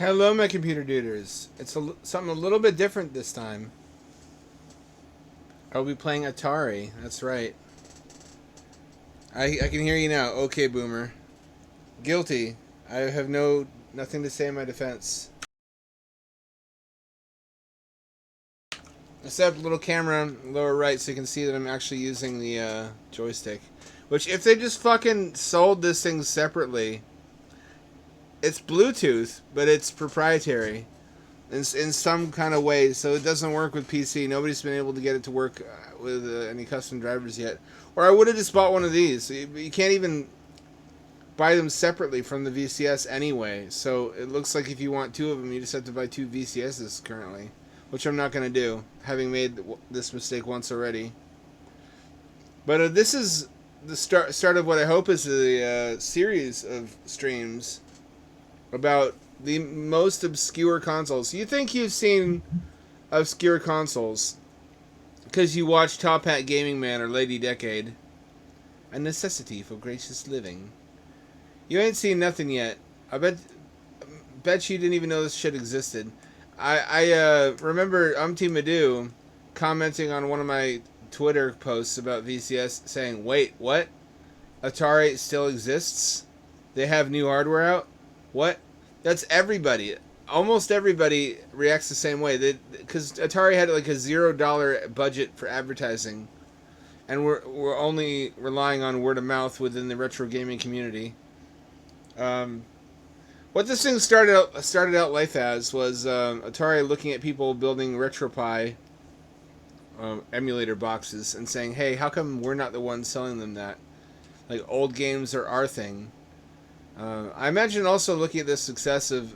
Hello, my computer duders. It's something a little bit different this time. I'll be playing Atari. That's right. I can hear you now. Okay, Boomer. Guilty. I have nothing to say in my defense. Except little camera lower right so you can see that I'm actually using the joystick. Which, if they just fucking sold this thing separately, it's Bluetooth, but it's proprietary in some kind of way, so it doesn't work with PC. Nobody's been able to get it to work with any custom drivers yet. Or I would have just bought one of these. You can't even buy them separately from the VCS anyway, so it looks like if you want two of them, you just have to buy two VCSs currently, which I'm not going to do, having made this mistake once already. But this is the start of what I hope is a series of streams about the most obscure consoles. You think you've seen obscure consoles because you watch Top Hat Gaming Man or Lady Decade. A necessity for gracious living. You ain't seen nothing yet. I bet you didn't even know this shit existed. I remember Madu commenting on one of my Twitter posts about VCS saying, "Wait, what? Atari still exists? They have new hardware out? What?" That's everybody. Almost everybody reacts the same way. Because Atari had like a $0 budget for advertising, and we're only relying on word of mouth within the retro gaming community. What this thing started out life as was Atari looking at people building RetroPie emulator boxes and saying, "Hey, how come we're not the ones selling them that? Like, old games are our thing." I imagine also looking at the success of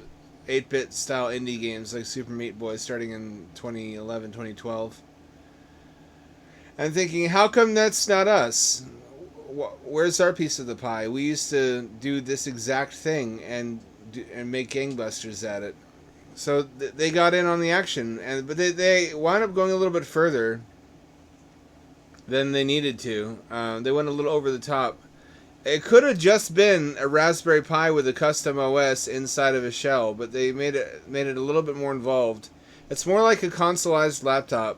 8-bit style indie games like Super Meat Boy starting in 2011, 2012. And thinking, how come that's not us? Where's our piece of the pie? We used to do this exact thing and make gangbusters at it. So they got in on the action, but they wound up going a little bit further than they needed to. They went a little over the top. It could have just been a Raspberry Pi with a custom OS inside of a shell, but they made it a little bit more involved. It's more like a consoleized laptop.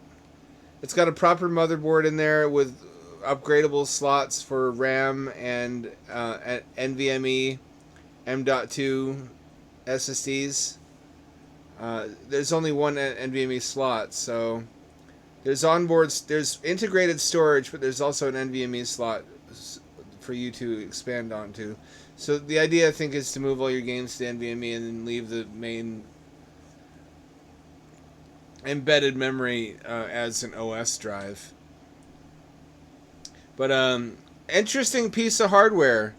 It's got a proper motherboard in there with upgradable slots for RAM and NVMe M.2 SSDs. There's only one NVMe slot, so there's integrated storage, but there's also an NVMe slot for you to expand onto. So the idea, I think, is to move all your games to NVMe and then leave the main embedded memory as an OS drive. But interesting piece of hardware.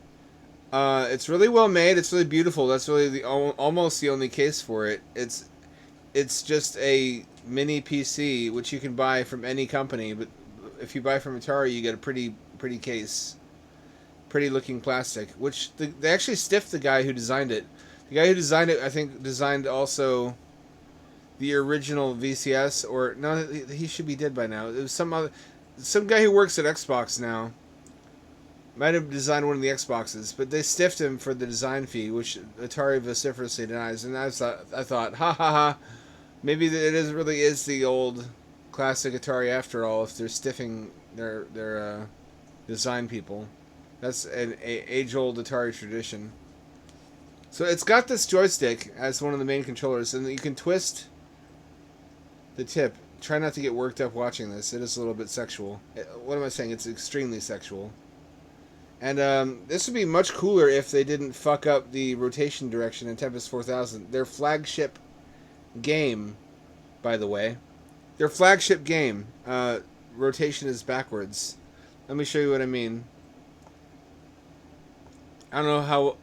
It's really well made. It's really beautiful. That's really almost the only case for it. It's just a mini PC which you can buy from any company, but if you buy from Atari, you get a pretty case. Pretty looking plastic, which they actually stiffed the guy who designed it. The guy who designed it, I think, designed also the original VCS, or no, he should be dead by now. It was some guy who works at Xbox now. Might have designed one of the Xboxes, but they stiffed him for the design fee, which Atari vociferously denies. And I thought, ha ha ha, maybe it really is the old classic Atari after all. If they're stiffing their design people. That's an age-old Atari tradition. So it's got this joystick as one of the main controllers, and you can twist the tip. Try not to get worked up watching this. It is a little bit sexual. What am I saying? It's extremely sexual. And this would be much cooler if they didn't fuck up the rotation direction in Tempest 4000. Their flagship game, by the way. Their flagship game. Rotation is backwards. Let me show you what I mean. I don't know how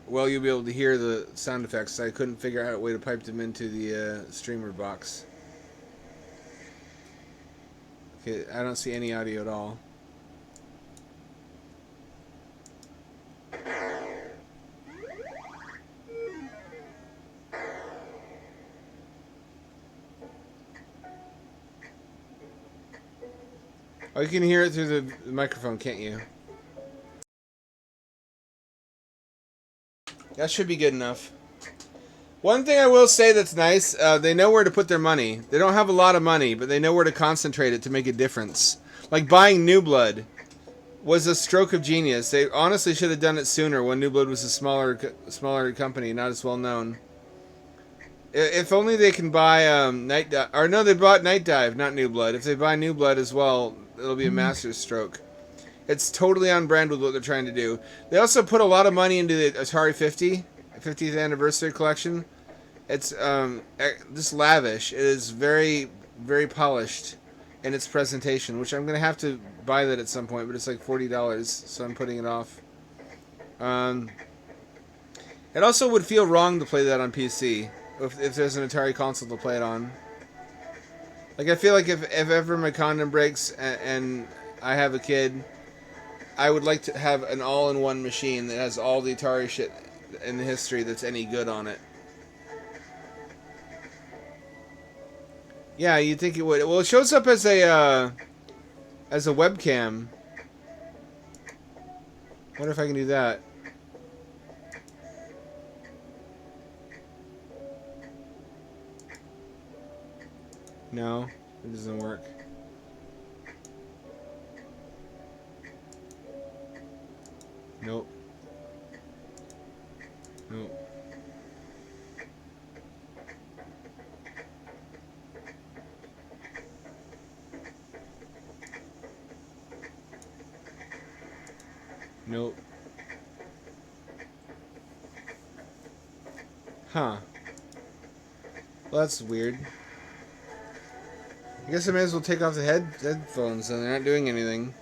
well you'll be able to hear the sound effects. I couldn't figure out a way to pipe them into the streamer box. Okay, I don't see any audio at all. Oh, you can hear it through the microphone, can't you? That should be good enough. One thing I will say that's nice, they know where to put their money. They don't have a lot of money, but they know where to concentrate it to make a difference. Like buying New Blood was a stroke of genius. They honestly should have done it sooner when New Blood was a smaller company, not as well known. If only they can buy Night Dive, or no, they bought Night Dive, not New Blood. If they buy New Blood as well, it'll be a master's stroke. It's totally on brand with what they're trying to do. They also put a lot of money into the Atari 50th anniversary collection. It's just lavish. It is very, very polished in its presentation, which I'm going to have to buy that at some point, but it's like $40, so I'm putting it off. It also would feel wrong to play that on PC, if there's an Atari console to play it on. Like, I feel like if ever my condom breaks and I have a kid, I would like to have an all-in-one machine that has all the Atari shit in the history that's any good on it. Yeah, you'd think it would. Well, it shows up as a webcam. Wonder if I can do that. No, it doesn't work. Nope. Nope. Nope. Huh. Well, that's weird. I guess I may as well take off the headphones, and they're not doing anything.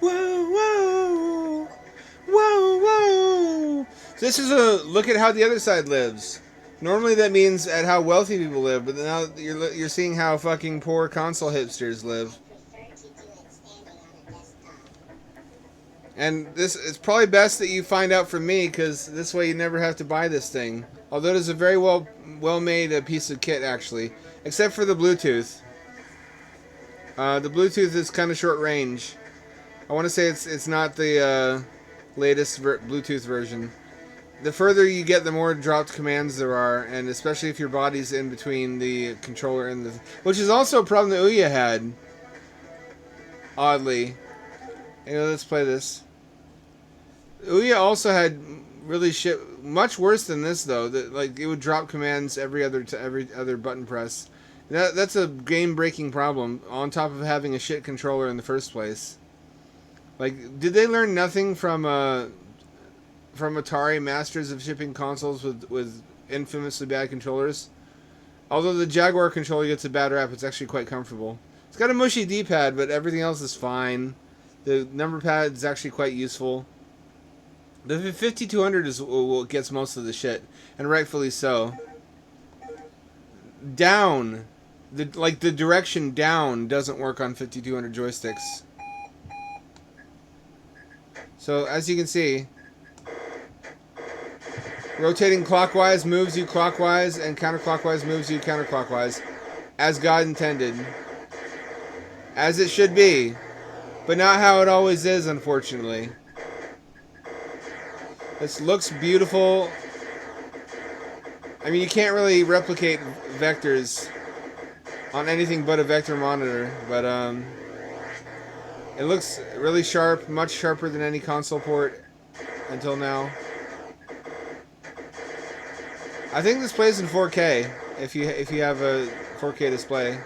Whoa, whoa, whoa, whoa. So this is a look at how the other side lives. Normally that means at how wealthy people live, but now you're seeing how fucking poor console hipsters live. And it's probably best that you find out from me, because this way you never have to buy this thing. Although it is a very well-made piece of kit, actually. Except for the Bluetooth. The Bluetooth is kind of short range. I want to say it's not the latest Bluetooth version. The further you get, the more dropped commands there are, and especially if your body's in between the controller and the... Which is also a problem that Ouya had. Oddly. Anyway, let's play this. Ouya also had really shit, much worse than this though. That like it would drop commands every other button press. That's a game-breaking problem. On top of having a shit controller in the first place. Like, did they learn nothing from Atari masters of shipping consoles with infamously bad controllers? Although the Jaguar controller gets a bad rap, it's actually quite comfortable. It's got a mushy D-pad, but everything else is fine. The number pad is actually quite useful. The 5200 is what gets most of the shit, and rightfully so. Down, the direction down doesn't work on 5200 joysticks. So as you can see, rotating clockwise moves you clockwise, and counterclockwise moves you counterclockwise, as God intended, as it should be, but not how it always is, unfortunately. This looks beautiful. I mean, you can't really replicate vectors on anything but a vector monitor, but it looks really sharp, much sharper than any console port until now. I think this plays in 4K if you have a 4K display.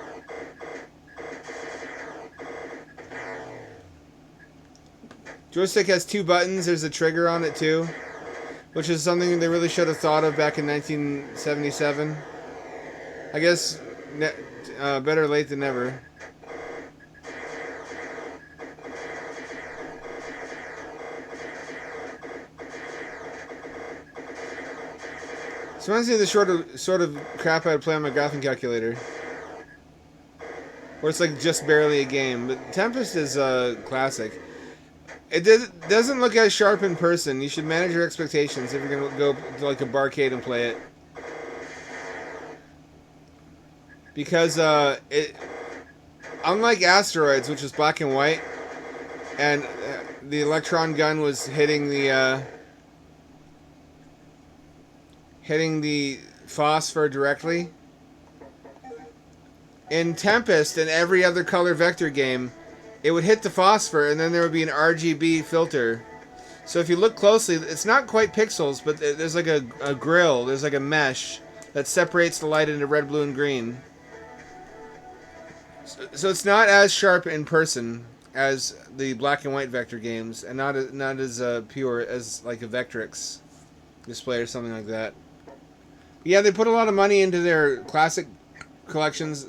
Joystick has 2 buttons. There's a trigger on it too, which is something they really should have thought of back in 1977. I guess better late than never. This reminds me of the sort of crap I'd play on my graphing calculator, where it's like just barely a game. But Tempest is a classic. It doesn't look as sharp in person. You should manage your expectations if you're going to go to like a barcade and play it. Because unlike Asteroids, which was black and white, and the electron gun was hitting the hitting the phosphor directly. In Tempest and every other color vector game, it would hit the phosphor and then there would be an RGB filter. So if you look closely, it's not quite pixels, but there's like a grill, there's like a mesh that separates the light into red, blue, and green. So it's not as sharp in person as the black and white vector games, and not as pure as like a Vectrix display or something like that. Yeah, they put a lot of money into their classic collections,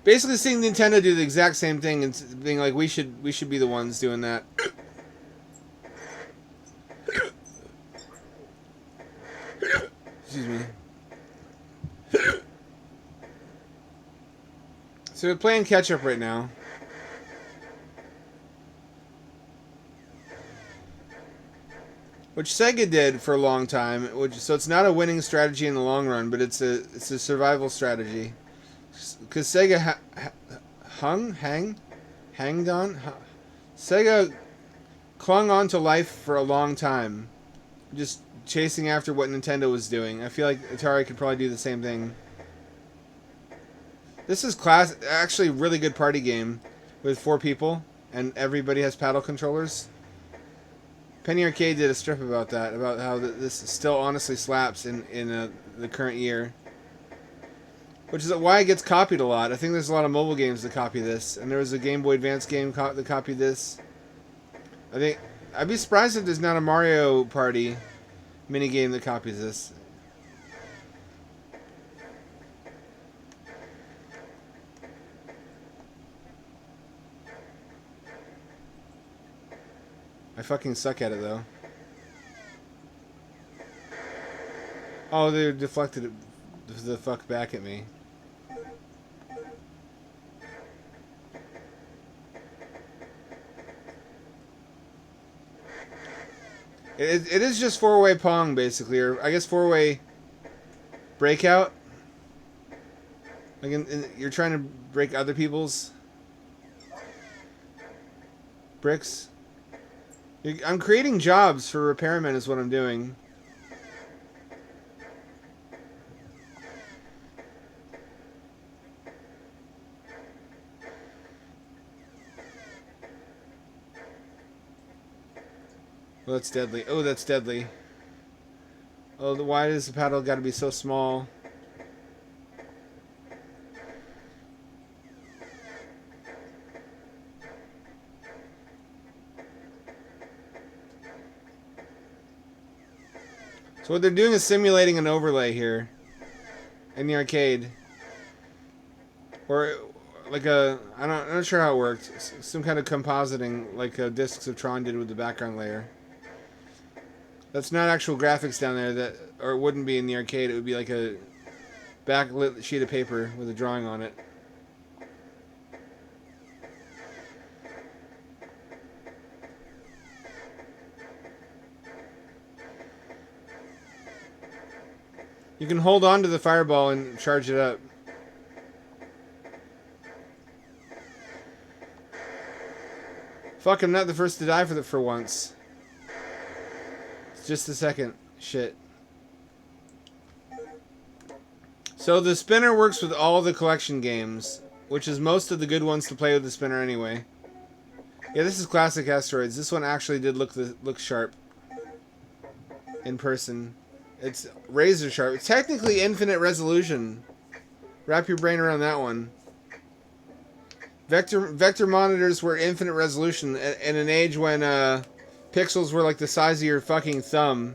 basically seeing Nintendo do the exact same thing and being like, we should be the ones doing that. Excuse me. So we're playing catch up right now. Which Sega did for a long time, so it's not a winning strategy in the long run, but it's a survival strategy. Because Sega hanged on. Sega clung on to life for a long time, just chasing after what Nintendo was doing. I feel like Atari could probably do the same thing. This is actually really good party game with 4 people, and everybody has paddle controllers. Penny Arcade did a strip about that, about how this still honestly slaps in the current year. Which is why it gets copied a lot. I think there's a lot of mobile games that copy this, and there was a Game Boy Advance game that copied this. I think I'd be surprised if there's not a Mario Party minigame that copies this. I fucking suck at it, though. Oh, they deflected it the fuck back at me. It is just 4-way Pong, basically, or I guess 4-way Breakout. Like you're trying to break other people's bricks. I'm creating jobs for repairmen is what I'm doing. Oh, that's deadly. Oh, that's deadly. Oh, why does the paddle got to be so small? So what they're doing is simulating an overlay here in the arcade, or like I'm not sure how it worked. Some kind of compositing, like Discs of Tron did with the background layer. That's not actual graphics down there, or it wouldn't be in the arcade. It would be like a backlit sheet of paper with a drawing on it. You can hold on to the fireball and charge it up. Fuck, I'm not the first to die for once. It's just a second. Shit. So the spinner works with all the collection games, which is most of the good ones to play with the spinner anyway. Yeah, this is classic Asteroids. This one actually did look sharp in person. It's razor sharp. It's technically infinite resolution. Wrap your brain around that one. Vector monitors were infinite resolution in an age when pixels were like the size of your fucking thumb.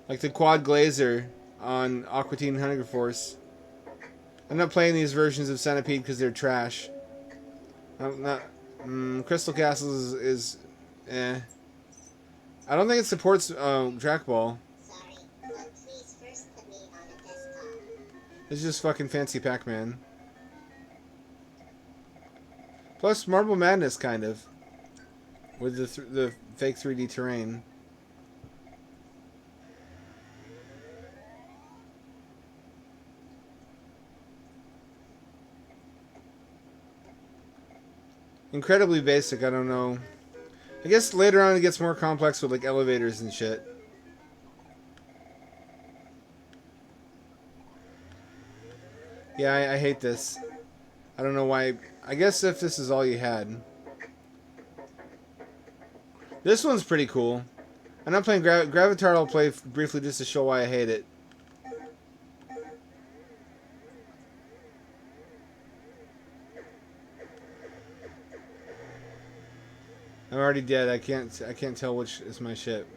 Like the Quad Glazer on Aqua Teen Hunger Force. I'm not playing these versions of Centipede because they're trash. I'm not... Crystal Castles is eh. I don't think it supports trackball. It's just fucking fancy Pac-Man. Plus Marble Madness, kind of. With the fake 3D terrain. Incredibly basic, I don't know. I guess later on it gets more complex with like elevators and shit. Yeah, I hate this. I don't know why. I guess if this is all you had. This one's pretty cool. I'm not playing Gravitar. I'll play briefly just to show why I hate it. I'm already dead. I can't tell which is my ship.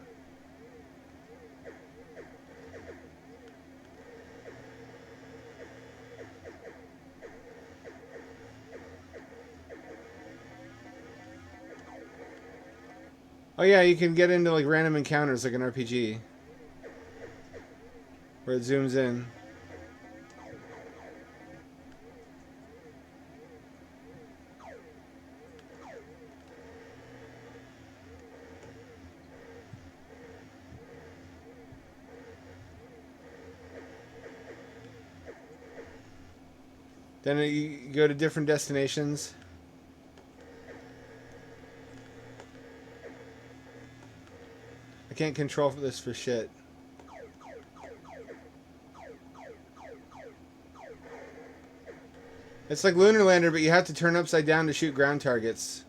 Oh yeah, you can get into like random encounters like an RPG. Where it zooms in. Then you go to different destinations. I can't control this for shit. It's like Lunar Lander, but you have to turn upside down to shoot ground targets.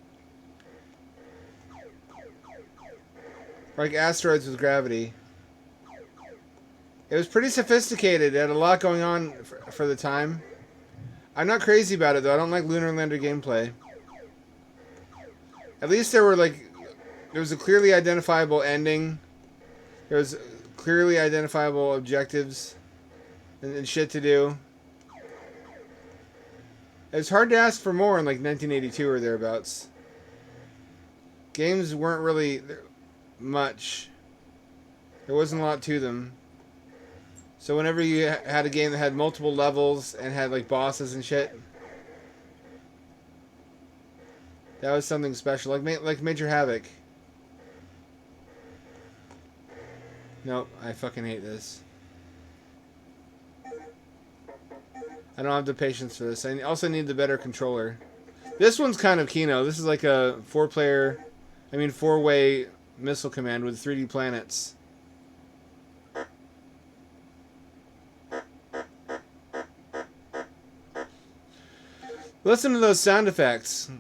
Like asteroids with gravity. It was pretty sophisticated. It had a lot going on for the time. I'm not crazy about it, though. I don't like Lunar Lander gameplay. At least there was a clearly identifiable ending. There was clearly identifiable objectives and shit to do. It's hard to ask for more in like 1982 or thereabouts. Games weren't really much. There wasn't a lot to them. So whenever you had a game that had multiple levels and had like bosses and shit, that was something special. Like Major Havoc. Nope, I fucking hate this. I don't have the patience for this. I also need the better controller. This one's kind of Kino. This is like a four-way missile command with 3D planets. Listen to those sound effects.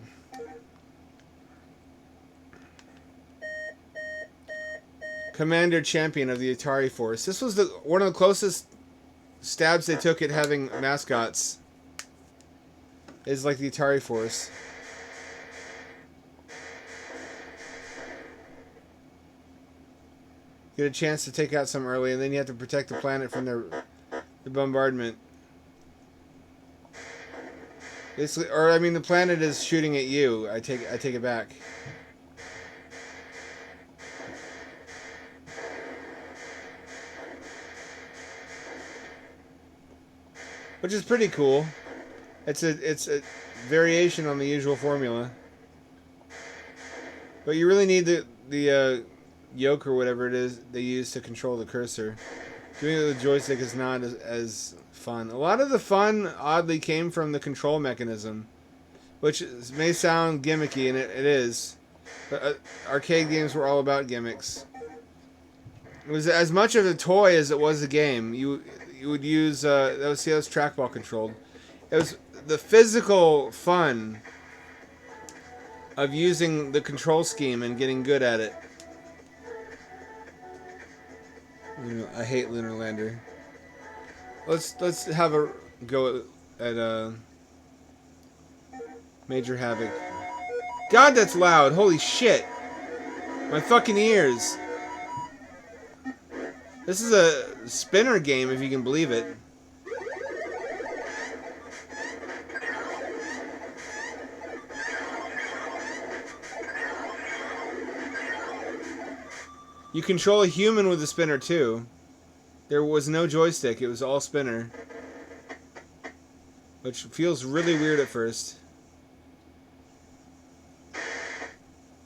Commander Champion of the Atari Force. This was one of the closest stabs they took at having mascots. Is like the Atari Force. Get a chance to take out some early, and then you have to protect the planet from the bombardment. Basically, or I mean, the planet is shooting at you. I take it back. Which is pretty cool. It's a variation on the usual formula. But you really need the yoke or whatever it is they use to control the cursor. Doing it with the joystick is not as fun. A lot of the fun, oddly, came from the control mechanism, which may sound gimmicky, and it is. But arcade games were all about gimmicks. It was as much of a toy as it was a game. You would use that was trackball controlled. It was the physical fun of using the control scheme and getting good at it. I hate Lunar Lander. Let's have a go at Major Havoc. God, that's loud! Holy shit! My fucking ears. This is a spinner game, if you can believe it. You control a human with a spinner too. There was no joystick, it was all spinner. Which feels really weird at first.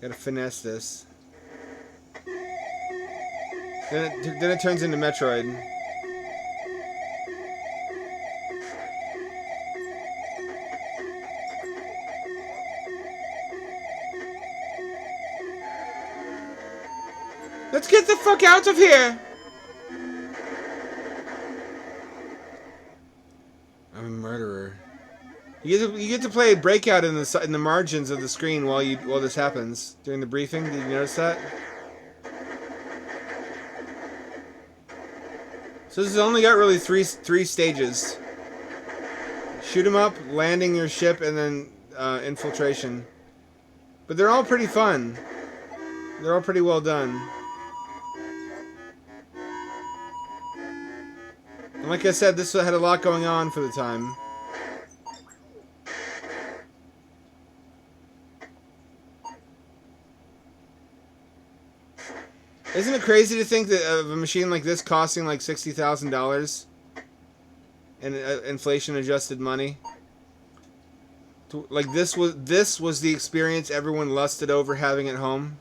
Gotta finesse this. Then it turns into Metroid. Let's get the fuck out of here! I'm a murderer. You get to play Breakout in the margins of the screen while this happens during the briefing. Did you notice that? So this has only got really three stages: shoot 'em up, landing your ship, and then infiltration. But they're all pretty fun. They're all pretty well done. And like I said, this had a lot going on for the time. Isn't it crazy to think that of a machine like this costing like $60,000 in inflation-adjusted money? Like this was the experience everyone lusted over having at home.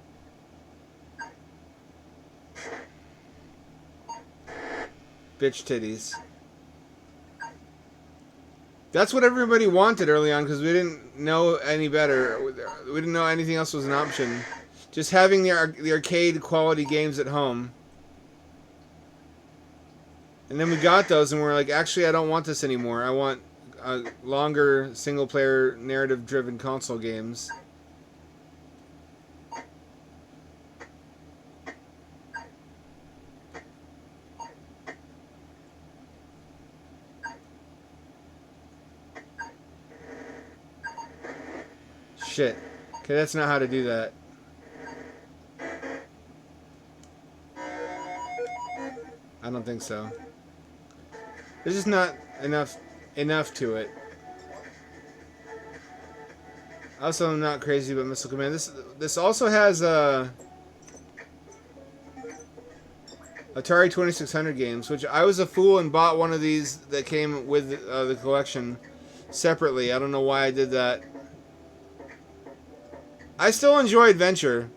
Bitch titties. That's what everybody wanted early on because we didn't know any better. We didn't know anything else was an option. Just having the arcade quality games at home. And then we got those and we're like, actually, I don't want this anymore. I want longer single-player narrative-driven console games. Shit. Okay, that's not how to do that. I don't think so. There's just not enough to it. Also, I'm not crazy about Missile Command. This also has Atari 2600 games, which I was a fool and bought one of these that came with the collection separately. I don't know why I did that. I still enjoy Adventure.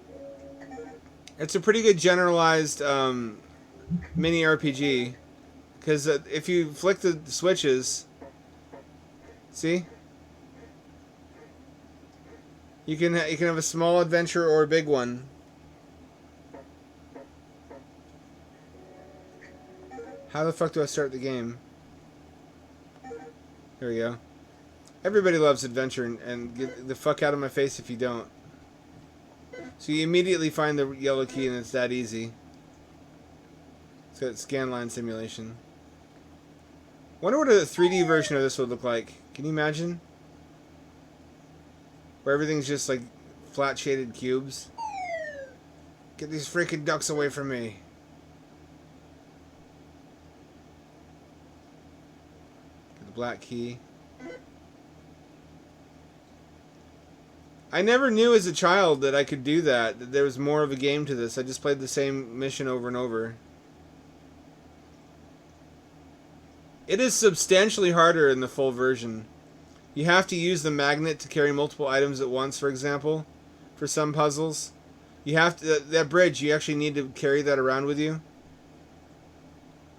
It's a pretty good generalized mini RPG. Because if you flick the switches, see, you can have a small adventure or a big one. How the fuck do I start the game? Here we go. Everybody loves adventure, and get the fuck out of my face if you don't. So you immediately find the yellow key, and it's that easy. It's got scanline simulation. Wonder what a 3D version of this would look like. Can you imagine? Where everything's just like flat shaded cubes. Get these freaking ducks away from me. Get the black key. I never knew as a child that I could do that. That there was more of a game to this. I just played the same mission over and over. It is substantially harder in the full version. You have to use the magnet to carry multiple items at once, for example, for some puzzles. You have to, that bridge, you actually need to carry that around with you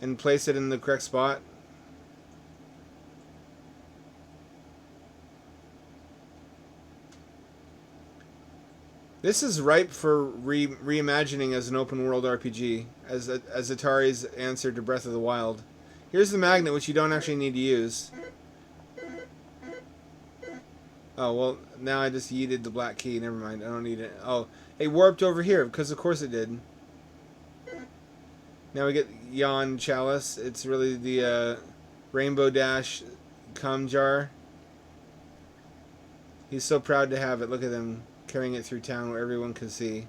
and place it in the correct spot. This is ripe for reimagining as an open world RPG, as Atari's answer to Breath of the Wild. Here's the magnet, which you don't actually need to use. Oh, well, now I just yeeted the black key. Never mind, I don't need it. Oh, it warped over here, because of course it did. Now we get Yon Chalice. It's really the Rainbow Dash cum jar. He's so proud to have it. Look at him carrying it through town where everyone can see.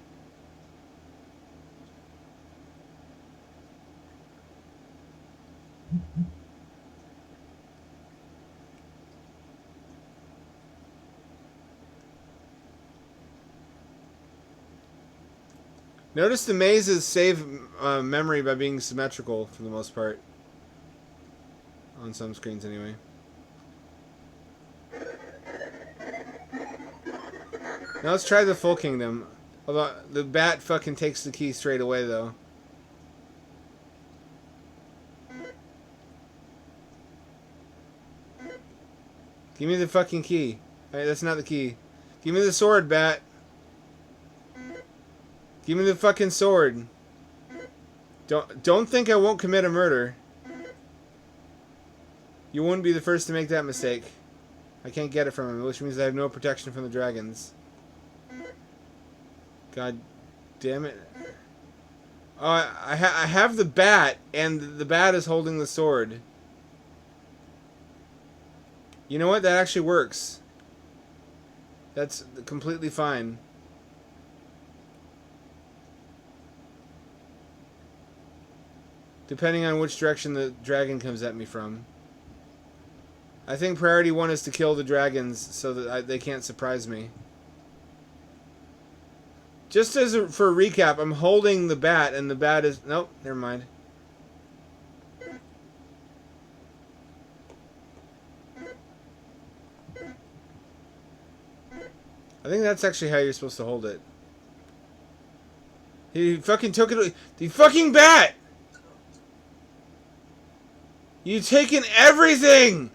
Notice the mazes save memory by being symmetrical for the most part. On some screens anyway. Now let's try the full kingdom. Although the bat fucking takes the key straight away though. Give me the fucking key. Alright, that's not the key. Give me the sword, bat. Give me the fucking sword. Don't think I won't commit a murder. You wouldn't be the first to make that mistake. I can't get it from him, which means I have no protection from the dragons. God damn it. Oh, I have the bat, and the bat is holding the sword. You know what? That actually works. That's completely fine. Depending on which direction the dragon comes at me from. I think priority 1 is to kill the dragons so that they can't surprise me. Just for a recap, I'm holding the bat, and the bat is... Nope, never mind. I think that's actually how you're supposed to hold it. He fucking took it... The fucking bat! You've taken everything!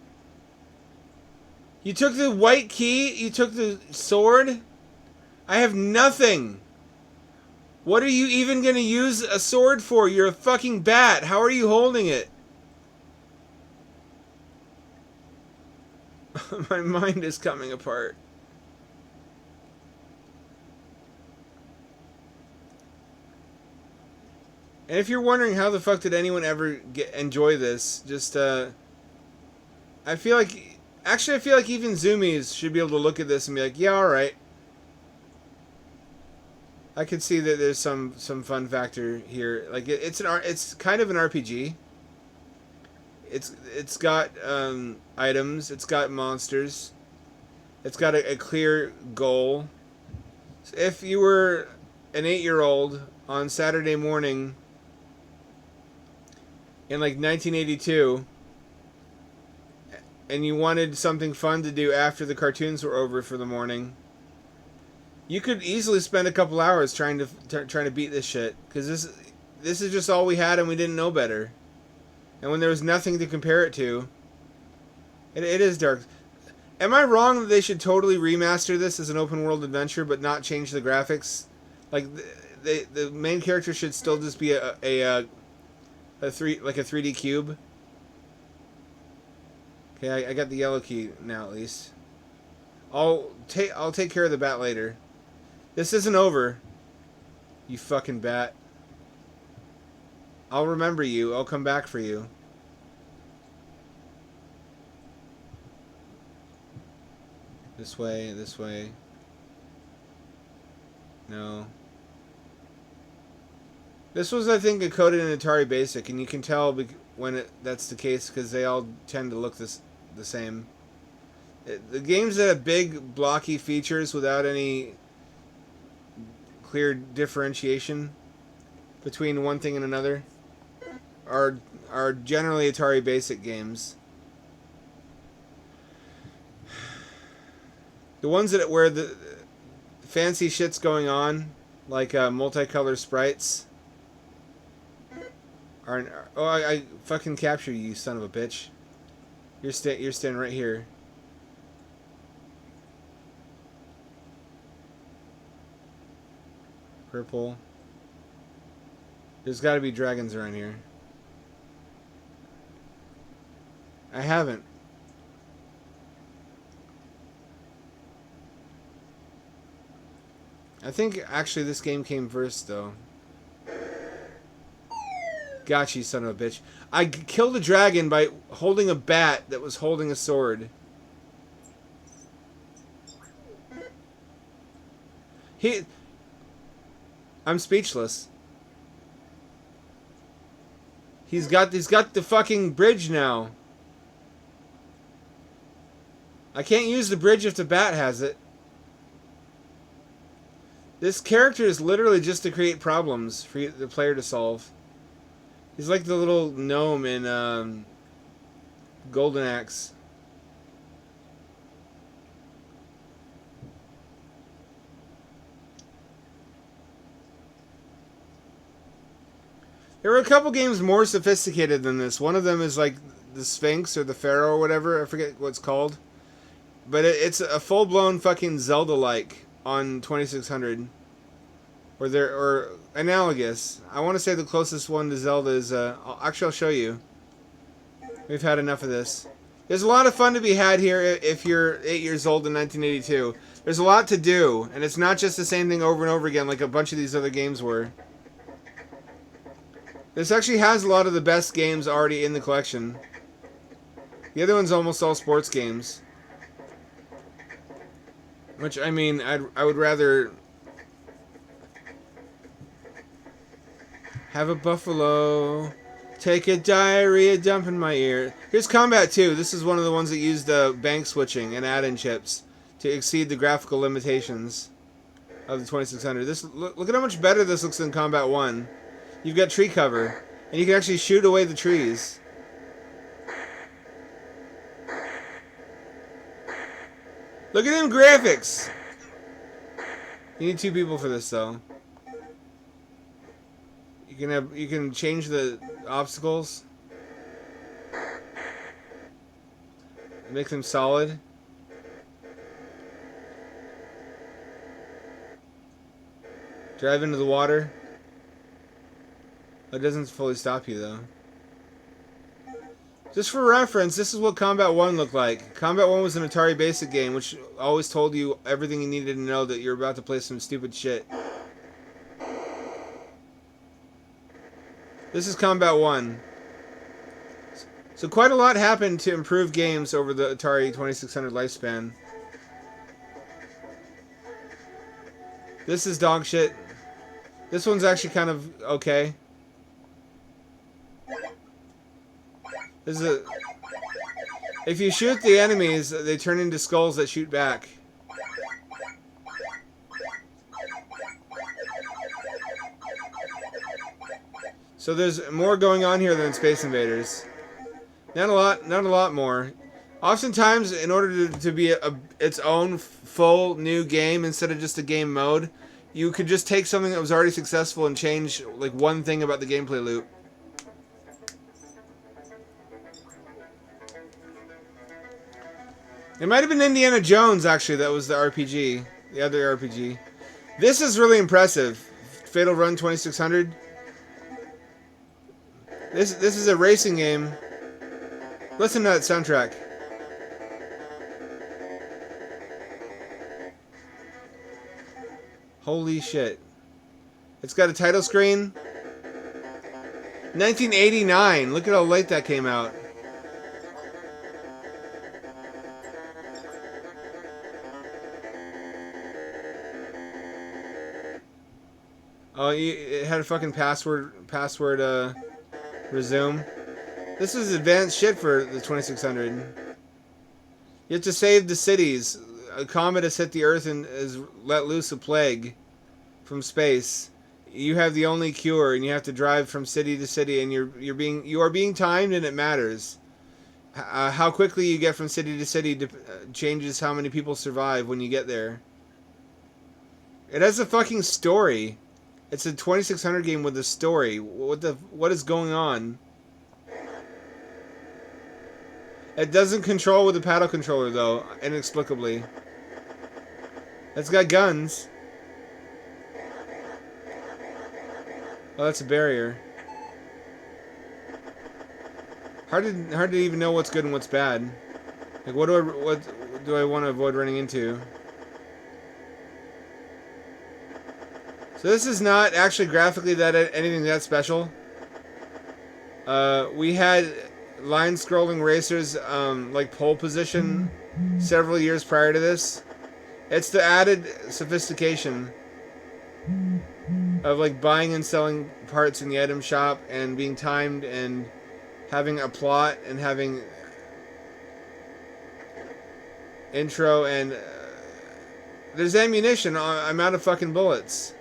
You took the white key, you took the sword. I have nothing. What are you even going to use a sword for? You're a fucking bat. How are you holding it? My mind is coming apart. And if you're wondering how the fuck did anyone ever enjoy this, just, I feel like... Actually, I feel like even Zoomies should be able to look at this and be like, yeah, alright. I could see that there's some fun factor here. Like, it's kind of an RPG. It's got items. It's got monsters. It's got a clear goal. So if you were an 8-year-old on Saturday morning in like 1982 and you wanted something fun to do after the cartoons were over for the morning, you could easily spend a couple hours trying to beat this shit, because this is just all we had and we didn't know better. And when there was nothing to compare it to, it is dark. Am I wrong that they should totally remaster this as an open world adventure but not change the graphics? Like the main character should still just be a 3D cube. Okay, I got the yellow key now at least. I'll take care of the bat later. This isn't over. You fucking bat. I'll remember you. I'll come back for you. This way, this way. No. This was, I think, coded in Atari Basic, and you can tell when that's the case because they all tend to look the same. The games that have big, blocky features without any clear differentiation between one thing and another are generally Atari Basic games. The ones where the fancy shit's going on, like multicolor sprites, are... Oh, I fucking captured you, son of a bitch. You're standing right here. Purple. There's got to be dragons around here. I haven't. I think actually this game came first though. Got you, son of a bitch. I killed a dragon by holding a bat that was holding a sword. I'm speechless. He's got the fucking bridge now. I can't use the bridge if the bat has it. This character is literally just to create problems for the player to solve. He's like the little gnome in Golden Axe. There were a couple games more sophisticated than this. One of them is like the Sphinx or the Pharaoh or whatever. I forget what it's called. But it's a full-blown fucking Zelda-like on 2600. Or analogous. I want to say the closest one to Zelda is... actually, I'll show you. We've had enough of this. There's a lot of fun to be had here if you're 8 years old in 1982. There's a lot to do, and it's not just the same thing over and over again like a bunch of these other games were. This actually has a lot of the best games already in the collection. The other one's almost all sports games. Which, I mean, I would rather have a buffalo take a diarrhea dump in my ear. Here's Combat 2. This is one of the ones that used bank switching and add-in chips to exceed the graphical limitations of the 2600. Look at how much better this looks than Combat 1. You've got tree cover, and you can actually shoot away the trees. Look at them graphics! You need 2 people for this, though. You can change the obstacles. Make them solid. Drive into the water. It doesn't fully stop you, though. Just for reference, this is what Combat 1 looked like. Combat 1 was an Atari basic game, which always told you everything you needed to know that you're about to play some stupid shit. This is Combat 1. So quite a lot happened to improve games over the Atari 2600 lifespan. This is dog shit. This one's actually kind of okay. This is if you shoot the enemies, they turn into skulls that shoot back. So there's more going on here than Space Invaders. Not a lot more. Oftentimes, in order to be its own full new game instead of just a game mode, you could just take something that was already successful and change like one thing about the gameplay loop. It might have been Indiana Jones, actually, that was the RPG. The other RPG. This is really impressive. Fatal Run 2600. This is a racing game. Listen to that soundtrack. Holy shit. It's got a title screen. 1989. Look at how late that came out. Oh, it had a fucking password resume. This is advanced shit for the 2600. You have to save the cities. A comet has hit the Earth and has let loose a plague from space. You have the only cure, and you have to drive from city to city, and you are being timed, and it matters. How quickly you get from city to city changes how many people survive when you get there. It has a fucking story. It's a 2600 game with a story. What is going on? It doesn't control with a paddle controller, though, inexplicably. It's got guns. Oh, that's a barrier. Hard to even know what's good and what's bad. Like, what do I want to avoid running into? So this is not actually graphically anything that special. We had line-scrolling racers like pole position several years prior to this. It's the added sophistication of like buying and selling parts in the item shop and being timed and having a plot and having intro and there's ammunition. I'm out of fucking bullets.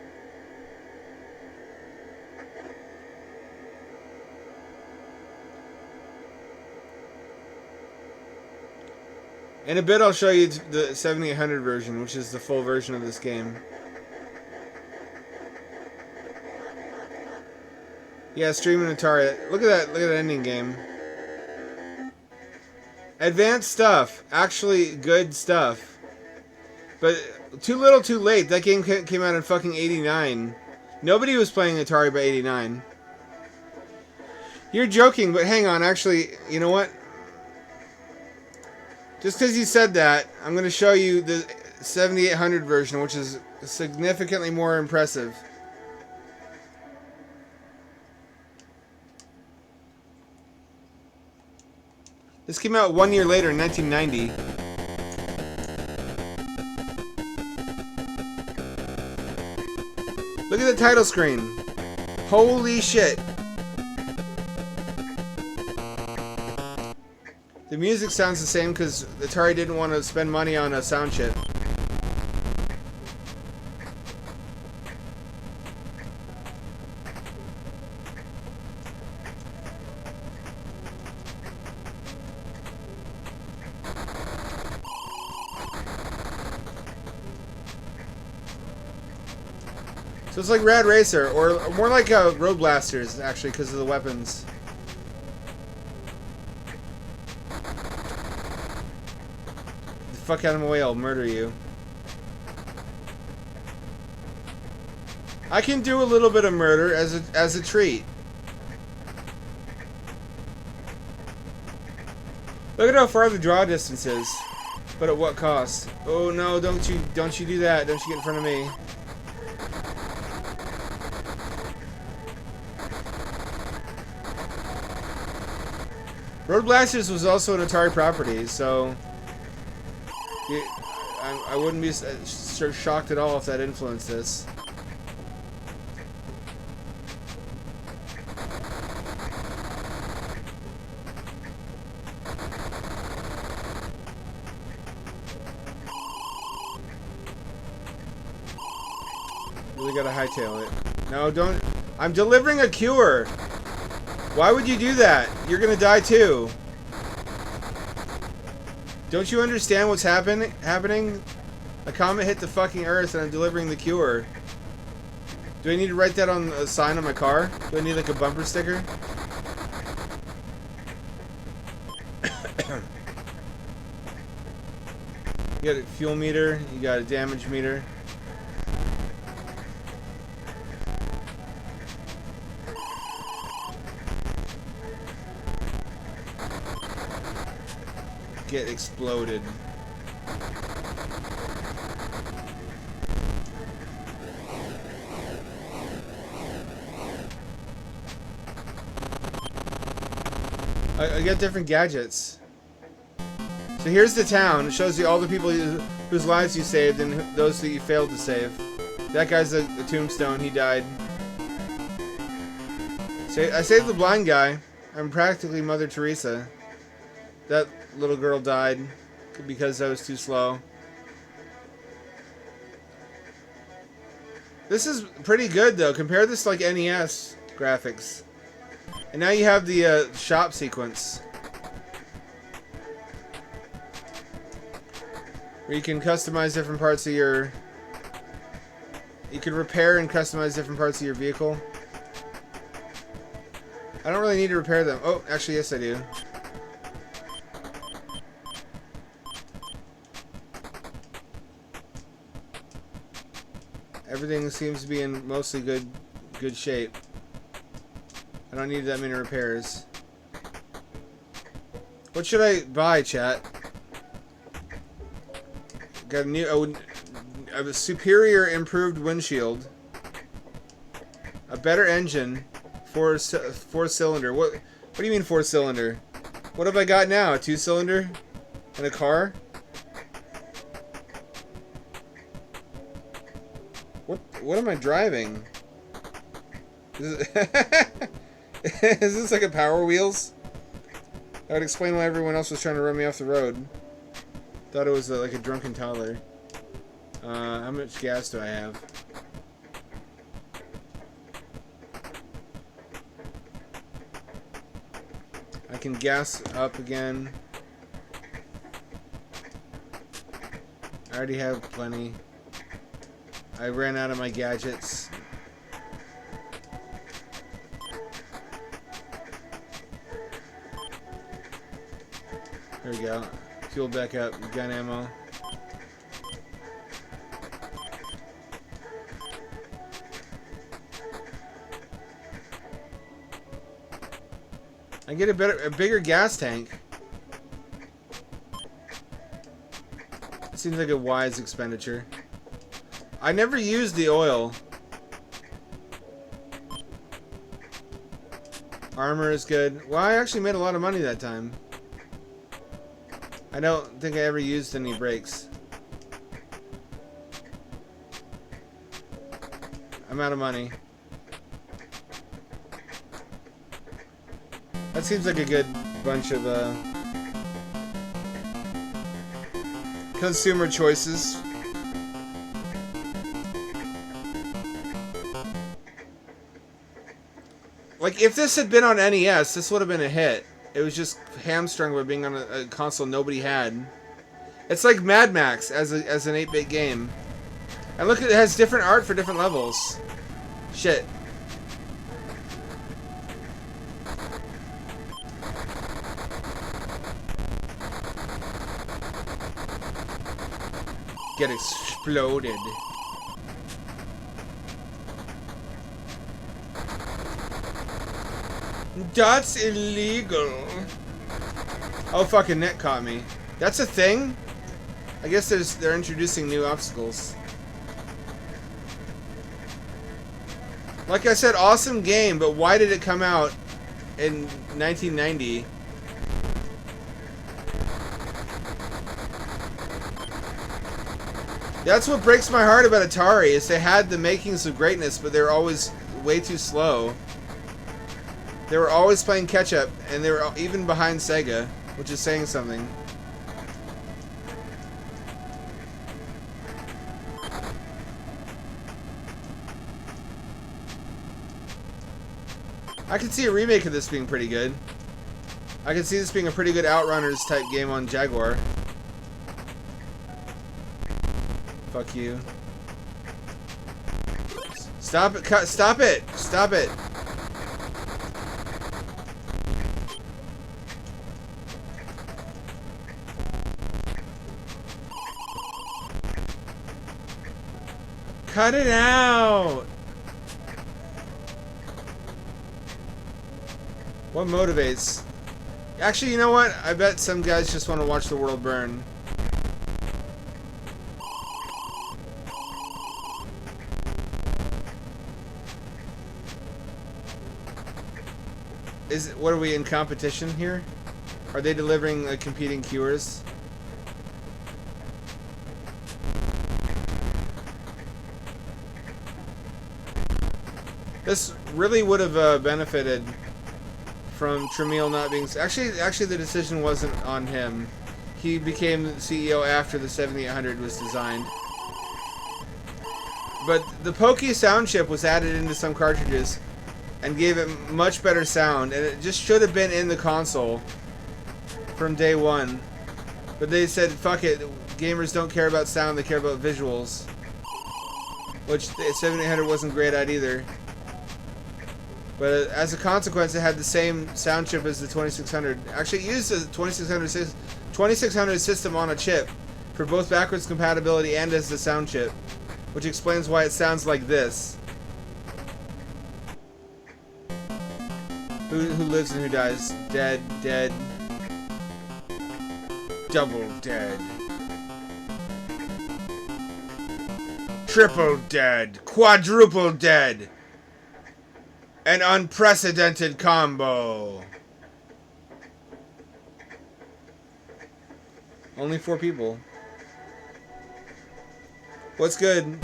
In a bit, I'll show you the 7800 version, which is the full version of this game. Yeah, streaming Atari. Look at that ending game. Advanced stuff. Actually good stuff. But too little too late. That game came out in fucking 89. Nobody was playing Atari by 89. You're joking, but hang on. Actually, you know what? Just because you said that, I'm going to show you the 7800 version, which is significantly more impressive. This came out 1 year later in 1990. Look at the title screen. Holy shit. The music sounds the same because Atari didn't want to spend money on a sound chip. So it's like Rad Racer, or more like Road Blasters, actually, because of the weapons. Fuck out of my way, I'll murder you. I can do a little bit of murder as a treat. Look at how far the draw distance is, but at what cost? Oh no! Don't you do that! Don't you get in front of me! Road Blasters was also an Atari property, so. I wouldn't be shocked at all if that influenced this. Really gotta hightail it. No, don't. I'm delivering a cure. Why would you do that? You're gonna die too. Don't you understand what's happening? A comet hit the fucking Earth and I'm delivering the cure. Do I need to write that on a sign on my car? Do I need like a bumper sticker? You got a fuel meter, you got a damage meter. Get exploded. I get different gadgets. So here's the town. It shows you all the people whose lives you saved and those that you failed to save. That guy's a tombstone. He died. So I saved the blind guy. I'm practically Mother Teresa. That little girl died because I was too slow. This is pretty good though. Compare this to like NES graphics. And now you have the shop sequence. Where you can customize different parts of your... You can repair and customize different parts of your vehicle. I don't really need to repair them. Oh, actually yes I do. Everything seems to be in mostly good shape. I don't need that many repairs. What should I buy, chat? Got a superior improved windshield. A better engine. Four cylinder. What do you mean 4-cylinder? What have I got now? A 2-cylinder? And a car? What am I driving? Is this like a Power Wheels? That would explain why everyone else was trying to run me off the road. Thought it was like a drunken toddler. How much gas do I have? I can gas up again. I already have plenty. I ran out of my gadgets. There we go. Fuel back up. Gun ammo. I get a bigger gas tank. Seems like a wise expenditure. I never used the oil. Armor is good. Well, I actually made a lot of money that time. I don't think I ever used any brakes. I'm out of money. That seems like a good bunch of consumer choices. Like, if this had been on NES, this would have been a hit. It was just hamstrung by being on a console nobody had. It's like Mad Max as an 8-bit game. And look, it has different art for different levels. Shit. Get exploded. That's illegal. Oh, fucking net caught me. That's a thing? I guess they're introducing new obstacles. Like I said, awesome game, but why did it come out in 1990? That's what breaks my heart about Atari, is they had the makings of greatness, but they were always way too slow. They were always playing catch-up, and they were even behind Sega, which is saying something. I can see a remake of this being pretty good. I can see this being a pretty good Outrunners type game on Jaguar. Fuck you. Stop it! Stop it! Stop it! Cut it out! What motivates? Actually, you know what? I bet some guys just want to watch the world burn. What are we in competition here? Are they delivering competing cures? This really would have benefited from Tramiel not being... Actually, the decision wasn't on him. He became CEO after the 7800 was designed. But the Pokey sound chip was added into some cartridges and gave it much better sound, and it just should have been in the console from day one. But they said, fuck it, gamers don't care about sound, they care about visuals. Which the 7800 wasn't great at either. But as a consequence, it had the same sound chip as the 2600. Actually, it used the 2600 system on a chip for both backwards compatibility and as the sound chip, which explains why it sounds like this. Who lives and who dies? Dead, dead. Double dead. Triple dead. Quadruple dead. An unprecedented combo. Only 4 people. What's good?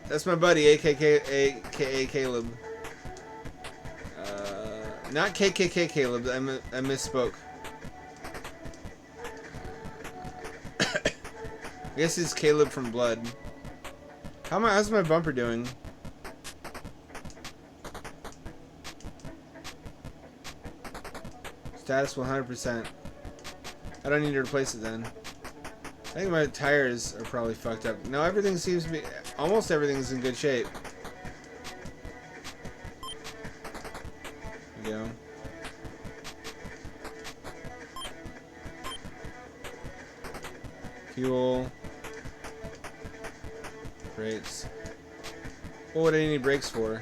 That's my buddy, aka Caleb. Not KKK Caleb. I misspoke. I guess he's Caleb from Blood. How's my bumper doing? Status 100%. I don't need to replace it then. I think my tires are probably fucked up. No, everything seems to be... Almost everything's in good shape. There we go. Fuel. Brakes. What would I need brakes for?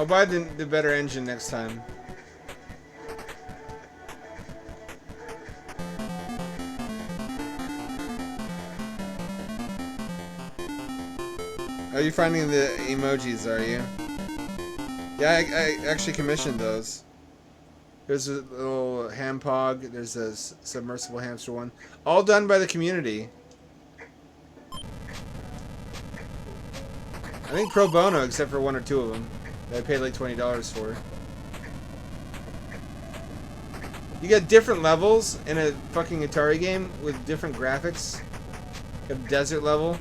I'll buy the better engine next time. Are you finding the emojis, are you? Yeah, I actually commissioned those. There's a little ham pog. There's a submersible hamster one. All done by the community. I think pro bono, except for one or two of them. That I paid like $20 for. You get different levels in a fucking Atari game with different graphics. You have a desert level.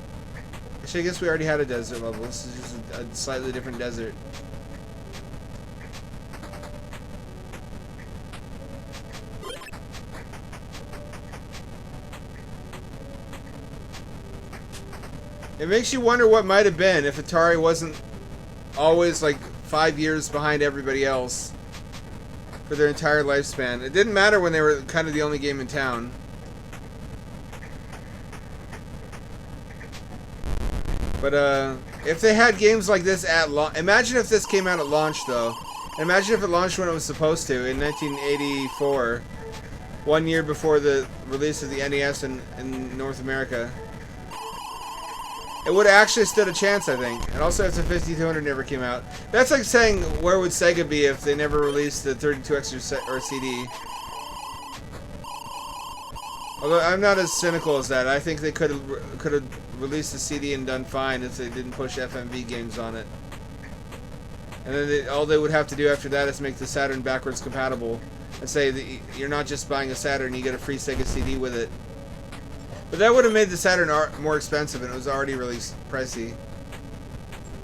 Actually, I guess we already had a desert level. This is just a slightly different desert. It makes you wonder what might have been if Atari wasn't always like 5 years behind everybody else for their entire lifespan. It didn't matter when they were kind of the only game in town. But if they had games like this at launch, imagine if this came out at launch though. Imagine if it launched when it was supposed to in 1984, 1 year before the release of the NES in North America. It would have actually stood a chance, I think. And also if the 5200 never came out. That's like saying, where would Sega be if they never released the 32X or CD? Although I'm not as cynical as that. I think they could have released the CD and done fine if they didn't push FMV games on it. And then all they would have to do after that is make the Saturn backwards compatible. And say that you're not just buying a Saturn, you get a free Sega CD with it. But that would have made the Saturn more expensive, and it was already really pricey.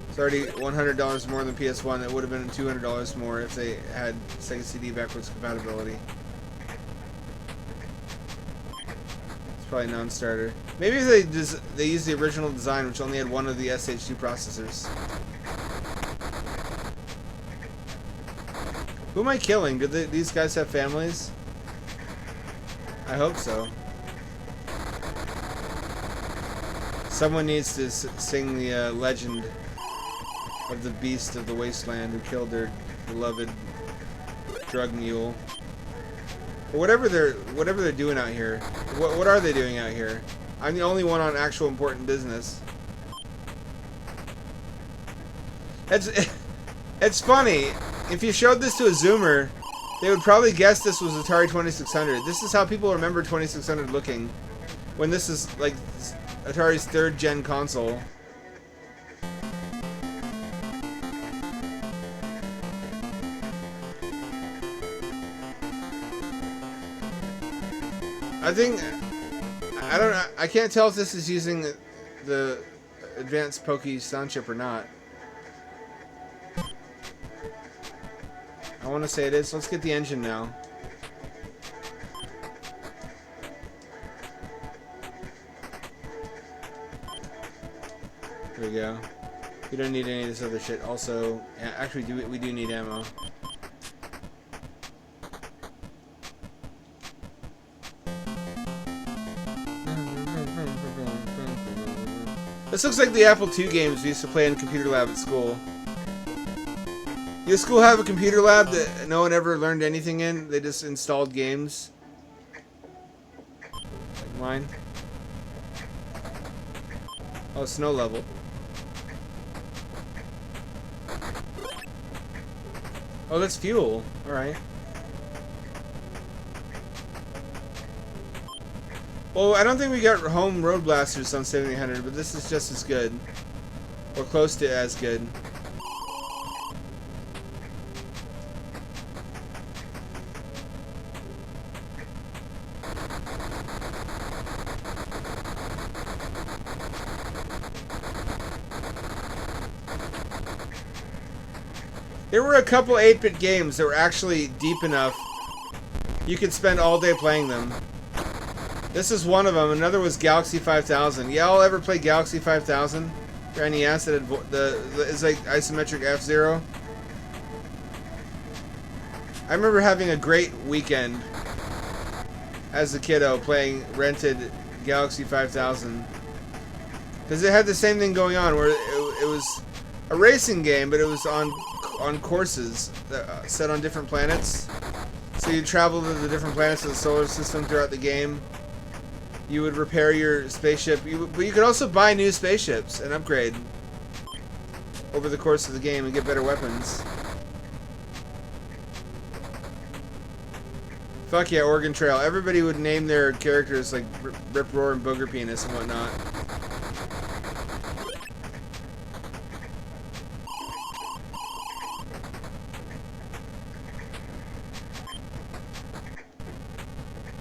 It's already $100 more than PS1. It would have been $200 more if they had Sega CD backwards compatibility. It's probably a non-starter. Maybe if they used the original design, which only had one of the SH2 processors. Who am I killing? Do these guys have families? I hope so. Someone needs to sing the legend of the beast of the wasteland who killed their beloved drug mule. But whatever they're doing out here, what are they doing out here? I'm the only one on actual important business. It's funny. If you showed this to a Zoomer, they would probably guess this was Atari 2600. This is how people remember 2600 looking, when this is like Atari's 3rd gen console. I can't tell if this is using the advanced Pokey sound chip or not. I want to say it is. Let's get the engine now. There we go. We don't need any of this other shit. Also, yeah, actually, we do need ammo. This looks like the Apple II games we used to play in computer lab at school. Your school have a computer lab that no one ever learned anything in? They just installed games? Like mine? Oh, snow level. Oh, that's fuel. Alright. Well, I don't think we got home road blasters on 7800, but this is just as good. Or close to as good. There were a couple 8-bit games that were actually deep enough you could spend all day playing them. This is one of them. Another was Galaxy 5000. Y'all ever play Galaxy 5000 for NES? It's like isometric F-Zero. I remember having a great weekend as a kiddo playing rented Galaxy 5000. Because it had the same thing going on where it was a racing game, but it was on on courses set on different planets. So you travel to the different planets of the solar system throughout the game. You would repair your spaceship, but you could also buy new spaceships and upgrade over the course of the game and get better weapons. Fuck yeah, Oregon Trail. Everybody would name their characters like Rip Roar and Booger Penis and whatnot.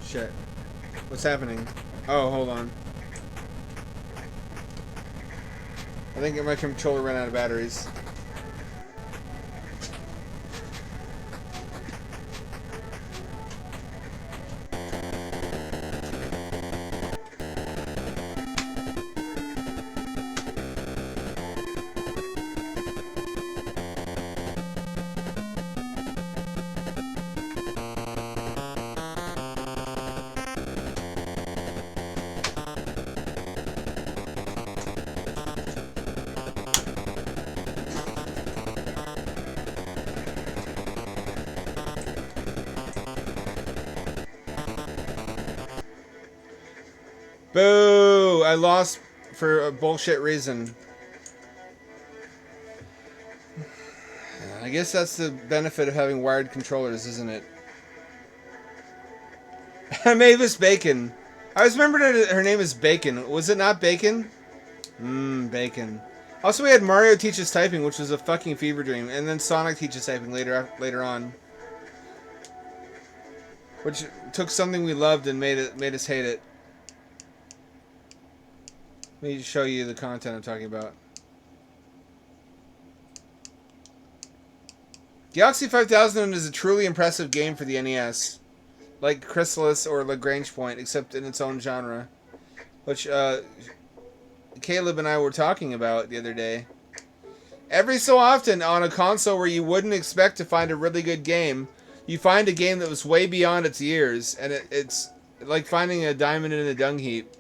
Shit. What's happening? Oh, hold on. I think my controller ran out of batteries. Boo! I lost for a bullshit reason. I guess that's the benefit of having wired controllers, isn't it? Mavis Bacon. I always remembered her name is Bacon. Was it not Bacon? Bacon. Also, we had Mario Teaches Typing, which was a fucking fever dream, and then Sonic Teaches Typing later on, which took something we loved and made us hate it. Let me show you the content I'm talking about. Galaxy 5000 is a truly impressive game for the NES. Like Chrysalis or Lagrange Point, except in its own genre. Which Caleb and I were talking about the other day. Every so often on a console where you wouldn't expect to find a really good game, you find a game that was way beyond its years, and it's like finding a diamond in a dung heap.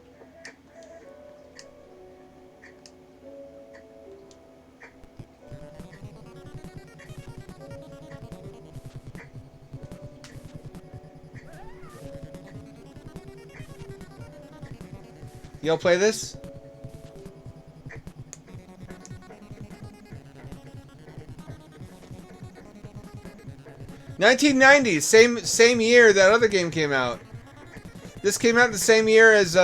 Y'all play this? $1990, same year that other game came out. This came out the same year as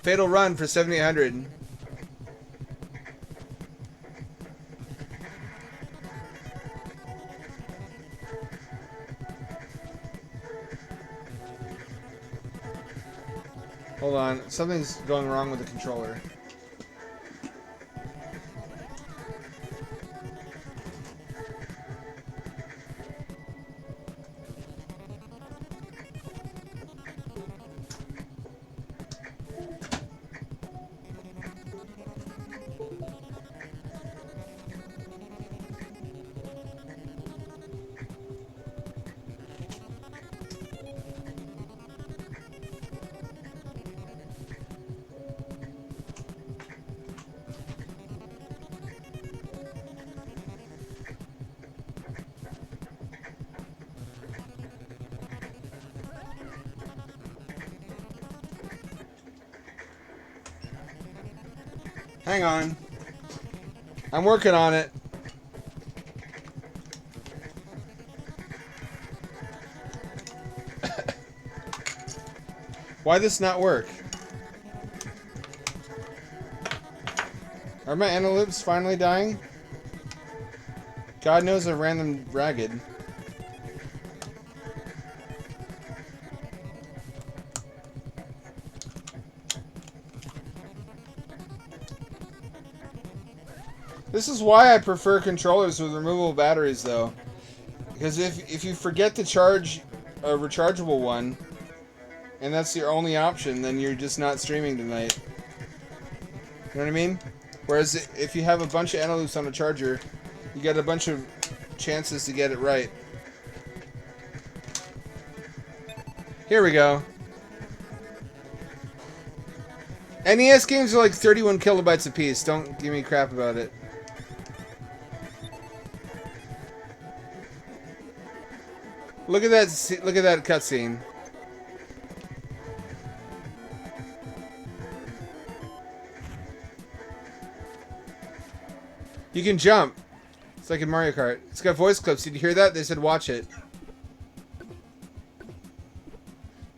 Fatal Run for 7800. Hold on, something's going wrong with the controller. Hang on. I'm working on it. Why this not work? Are my antelopes finally dying? God knows I ran them ragged. This is why I prefer controllers with removable batteries, though. Because if you forget to charge a rechargeable one, and that's your only option, then you're just not streaming tonight. You know what I mean? Whereas if you have a bunch of antelopes on a charger, you get a bunch of chances to get it right. Here we go. NES games are like 31 kilobytes a piece. Don't give me crap about it. Look at that. Look at that cutscene. You can jump. It's like in Mario Kart. It's got voice clips. Did you hear that? They said watch it.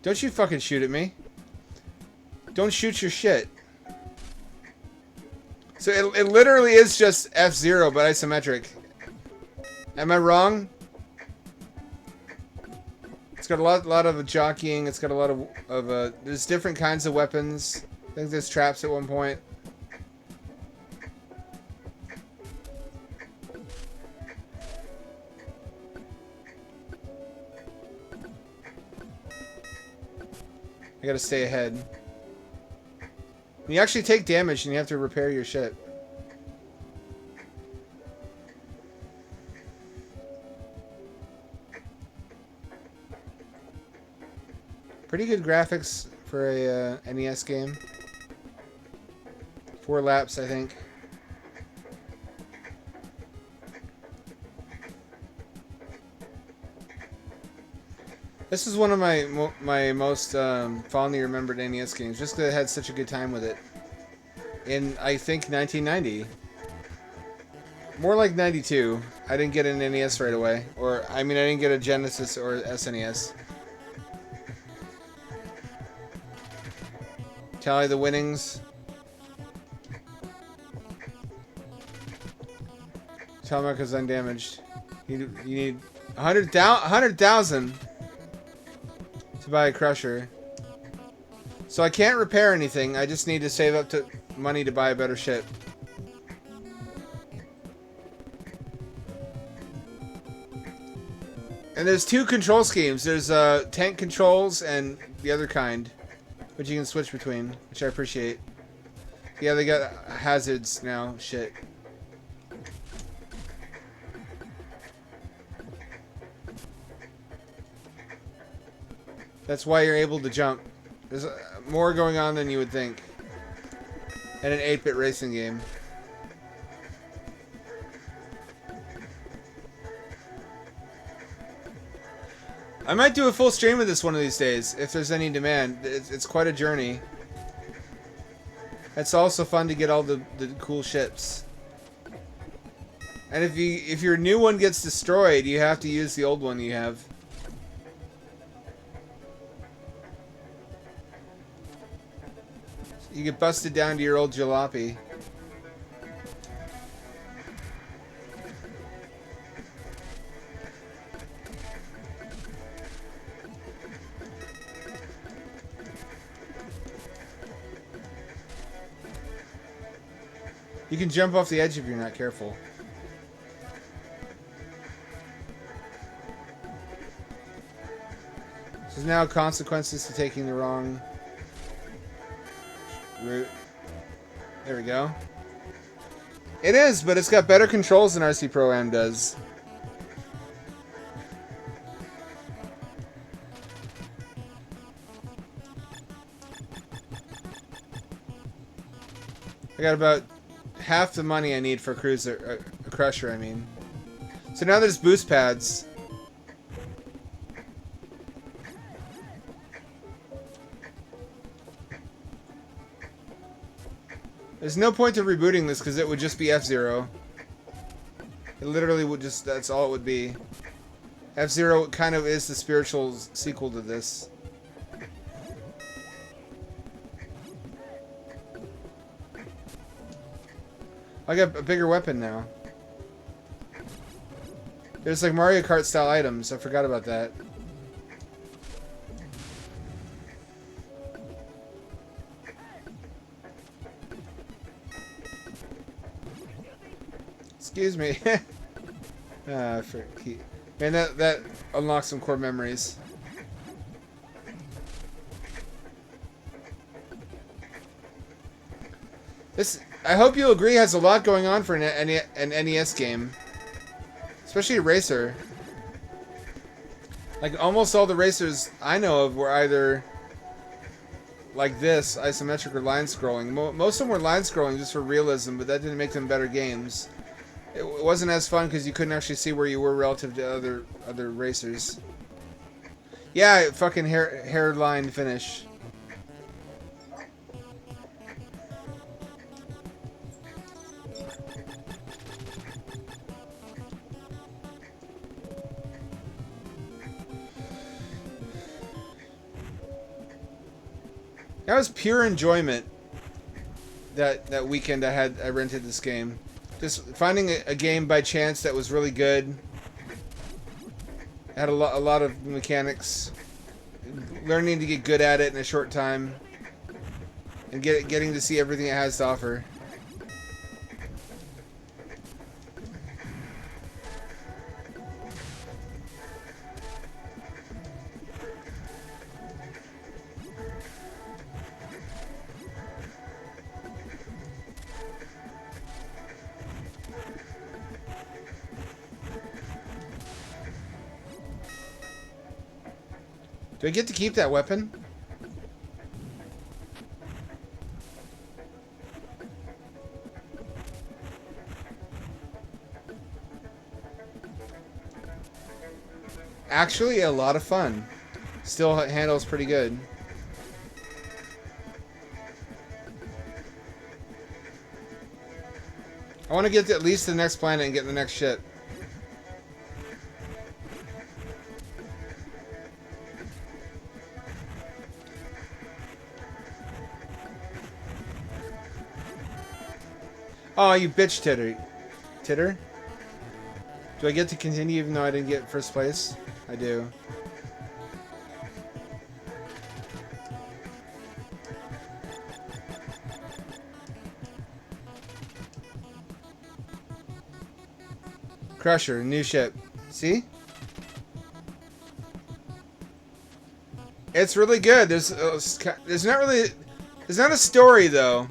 Don't you fucking shoot at me. Don't shoot your shit. So it literally is just F-Zero, but isometric. Am I wrong? It's got a lot of jockeying. It's got a lot of there's different kinds of weapons. I think there's traps at one point. I gotta stay ahead. You actually take damage and you have to repair your shit. Pretty good graphics for a NES game. 4 laps, I think. This is one of my most fondly remembered NES games, just because I had such a good time with it. In, I think, 1990. More like 92. I didn't get an NES right away. Or, I mean, I didn't get a Genesis or SNES. Tally the winnings. Telemacha's undamaged. You need 100,000 to buy a crusher. So I can't repair anything. I just need to save up to money to buy a better ship. And there's 2 control schemes. There's tank controls and the other kind, which you can switch between, which I appreciate. Yeah, they got hazards now. Shit. That's why you're able to jump. There's more going on than you would think in an 8-bit racing game. I might do a full stream of this one of these days, if there's any demand. It's quite a journey. It's also fun to get all the cool ships. And if your new one gets destroyed, you have to use the old one you have. You get busted down to your old jalopy. You can jump off the edge if you're not careful. There's now consequences to taking the wrong route. There we go. It is, but it's got better controls than RC Pro-Am does. I got about half the money I need for a crusher, I mean. So now there's boost pads. There's no point to rebooting this because it would just be F-Zero. It literally would just, that's all it would be. F-Zero kind of is the spiritual sequel to this. I got a bigger weapon now. There's like Mario Kart style items. I forgot about that. Excuse me. Man, that unlocks some core memories. This, I hope you'll agree, has a lot going on for an NES game. Especially a racer. Like, almost all the racers I know of were either like this, isometric or line scrolling. Most of them were line scrolling just for realism, but that didn't make them better games. It wasn't as fun because you couldn't actually see where you were relative to other racers. Yeah, fucking hairline finish. That was pure enjoyment. That weekend I rented this game. Just finding a game by chance that was really good. Had a lot of mechanics. Learning to get good at it in a short time. And getting to see everything it has to offer. Do I get to keep that weapon? Actually, a lot of fun. Still handles pretty good. I want to get to at least the next planet and get the next ship. Oh, you bitch titter. Titter? Do I get to continue even though I didn't get first place? I do. Crusher, new ship. See? It's really good. There's not a story though.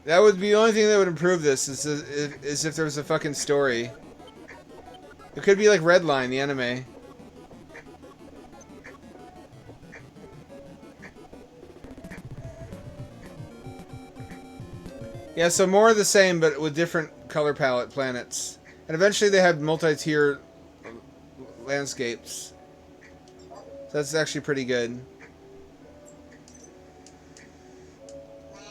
That would be the only thing that would improve this is if there was a fucking story. It could be like Redline, the anime. Yeah, so more of the same, but with different color palette planets. And eventually they had multi-tier landscapes. So that's actually pretty good.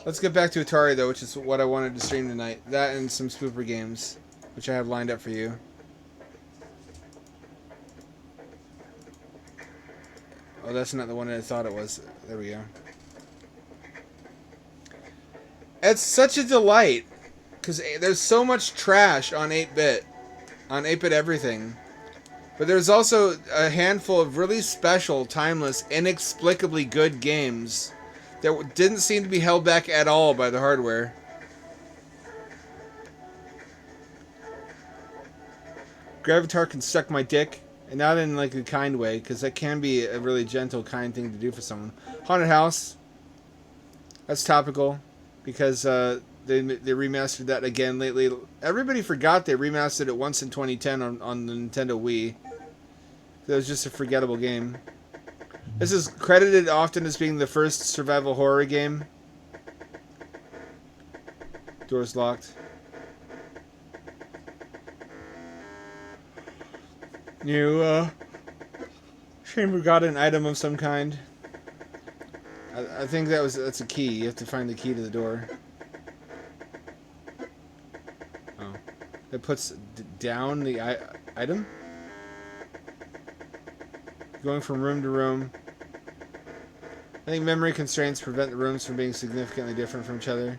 Let's get back to Atari, though, which is what I wanted to stream tonight. That and some spooper games, which I have lined up for you. Oh, that's not the one that I thought it was. There we go. It's such a delight, because there's so much trash on 8-bit. On 8-bit everything. But there's also a handful of really special, timeless, inexplicably good games that didn't seem to be held back at all by the hardware. Gravatar can suck my dick, and not in like a kind way, because that can be a really gentle, kind thing to do for someone. Haunted House. That's topical, because they remastered that again lately. Everybody forgot they remastered it once in 2010 on the Nintendo Wii. It was just a forgettable game. This is credited often as being the first survival horror game. Door's locked. New chamber got an item of some kind. I think that's a key. You have to find the key to the door. Oh, it puts down the item. Going from room to room. I think memory constraints prevent the rooms from being significantly different from each other.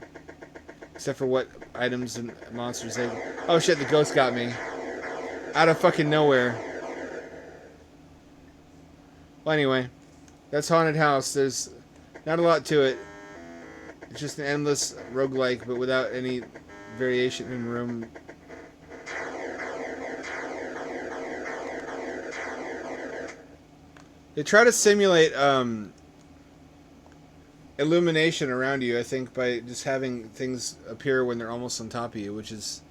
Except for what items and monsters they... Oh shit, the ghost got me. Out of fucking nowhere. Well, anyway. That's Haunted House. There's not a lot to it. It's just an endless roguelike, but without any variation in room. They try to simulate illumination around you, I think, by just having things appear when they're almost on top of you, which is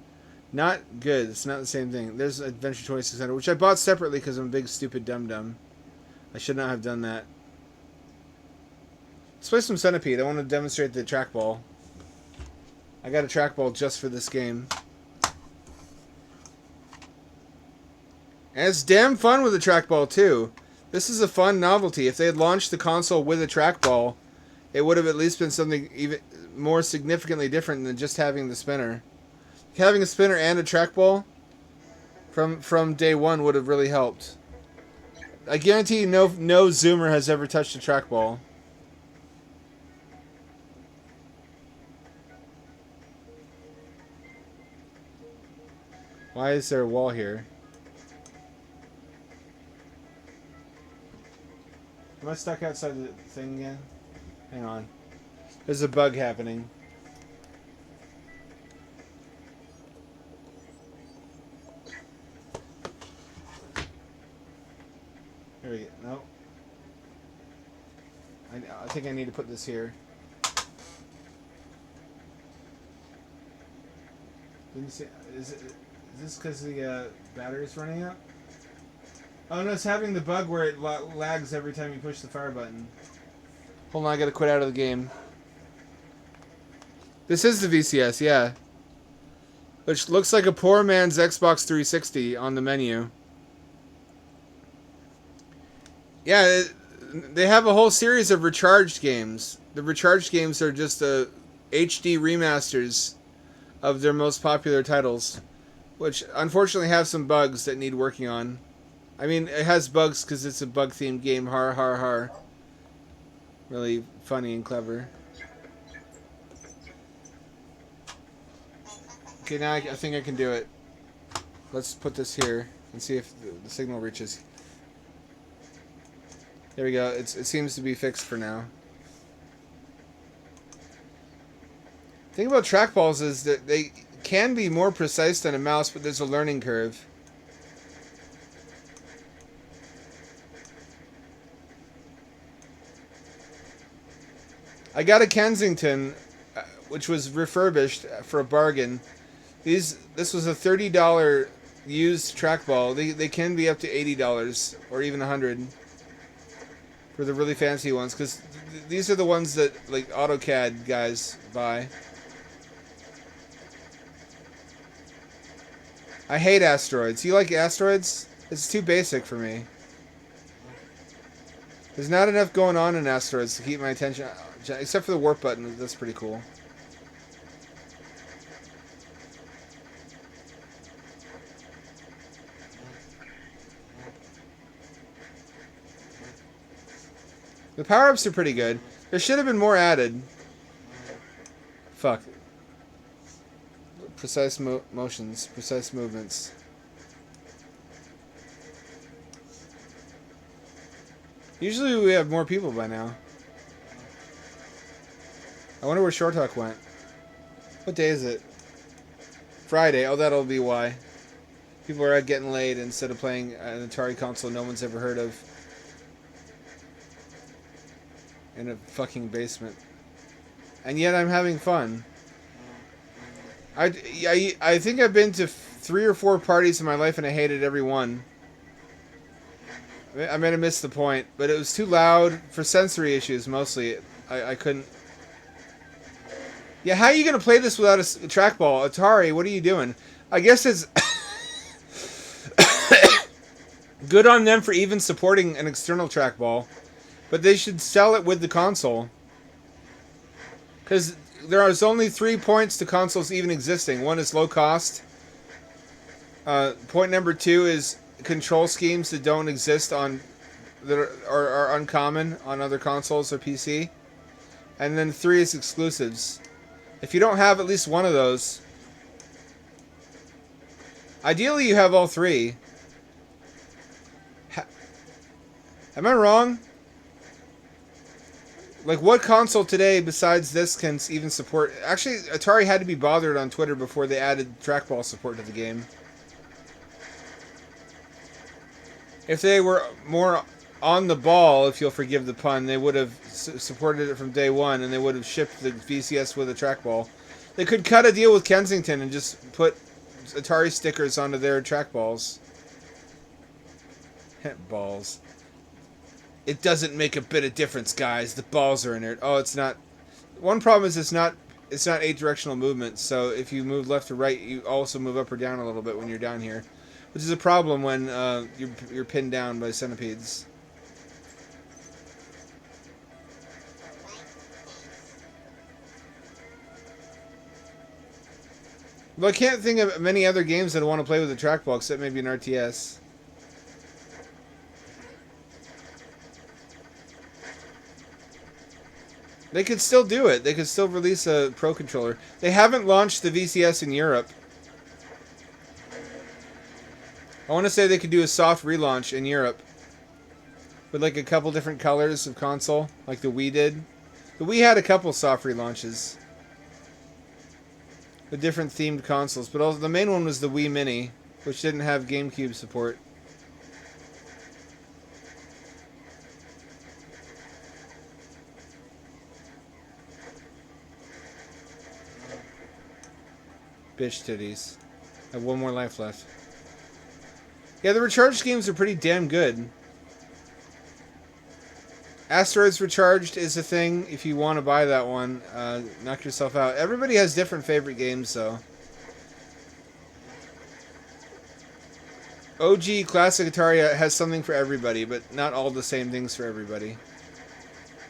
not good. It's not the same thing. There's Adventure 2600, which I bought separately because I'm a big, stupid dum-dum. I should not have done that. Let's play some Centipede. I want to demonstrate the trackball. I got a trackball just for this game. And it's damn fun with a trackball too. This is a fun novelty. If they had launched the console with a trackball, it would have at least been something even more significantly different than just having the spinner. Having a spinner and a trackball from day one would have really helped. I guarantee you no Zoomer has ever touched a trackball. Why is there a wall here? Am I stuck outside the thing again? Hang on. There's a bug happening. Here we go. Nope. I think I need to put this here. Didn't see, is this because the battery's running out? Oh no, it's having the bug where it lags every time you push the fire button. Hold on, I gotta quit out of the game. This is the VCS, yeah. Which looks like a poor man's Xbox 360 on the menu. Yeah, they have a whole series of recharged games. The recharged games are just HD remasters of their most popular titles, which unfortunately have some bugs that need working on. I mean, it has bugs because it's a bug-themed game. Har har har. Really funny and clever. Okay, now I think I can do it. Let's put this here and see if the signal reaches. There we go. It seems to be fixed for now. The thing about trackballs is that they can be more precise than a mouse, but there's a learning curve. I got a Kensington, which was refurbished for a bargain. This was a $30 used trackball. They can be up to $80 or even $100 for the really fancy ones, because these are the ones that like AutoCAD guys buy. I hate asteroids. You like asteroids? It's too basic for me. There's not enough going on in asteroids to keep my attention, except for the warp button. That's pretty cool. The power-ups are pretty good. There should have been more added. Fuck. Precise motions, precise movements. Usually we have more people by now. I wonder where Short Talk went. What day is it? Friday. Oh, that'll be why. People are out getting laid instead of playing an Atari console no one's ever heard of. In a fucking basement. And yet I'm having fun. I think I've been to 3 or 4 parties in my life and I hated every one. I may have missed the point, but it was too loud for sensory issues mostly. I couldn't. Yeah, how are you going to play this without a trackball? Atari, what are you doing? I guess it's good on them for even supporting an external trackball, but they should sell it with the console. Because there is only 3 points to consoles even existing. One is low cost. Point number 2 is control schemes that don't exist on that are uncommon on other consoles or PC. And then 3 is exclusives. If you don't have at least one of those, ideally you have all 3. Am I wrong? Like, what console today besides this can even support... Actually, Atari had to be bothered on Twitter before they added trackball support to the game. If they were more on the ball, if you'll forgive the pun, they would have supported it from day one, and they would have shipped the VCS with a trackball. They could cut a deal with Kensington and just put Atari stickers onto their trackballs. Balls. It doesn't make a bit of difference, guys. The balls are inert. Oh, it's not. One problem is it's not 8 directional movement, so if you move left or right, you also move up or down a little bit when you're down here. which is a problem when you're pinned down by centipedes. Well, I can't think of many other games that I want to play with a trackball except maybe an RTS. They could still do it. They could still release a Pro Controller. They haven't launched the VCS in Europe. I want to say they could do a soft relaunch in Europe. With like a couple different colors of console, like the Wii did. The Wii had a couple soft relaunches. The different themed consoles, but also the main one was the Wii Mini, which didn't have GameCube support. Bitch titties. I have one more life left. Yeah, the Recharged games are pretty damn good. Asteroids Recharged is a thing. If you want to buy that one, knock yourself out. Everybody has different favorite games, though. OG Classic Atari has something for everybody, but not all the same things for everybody.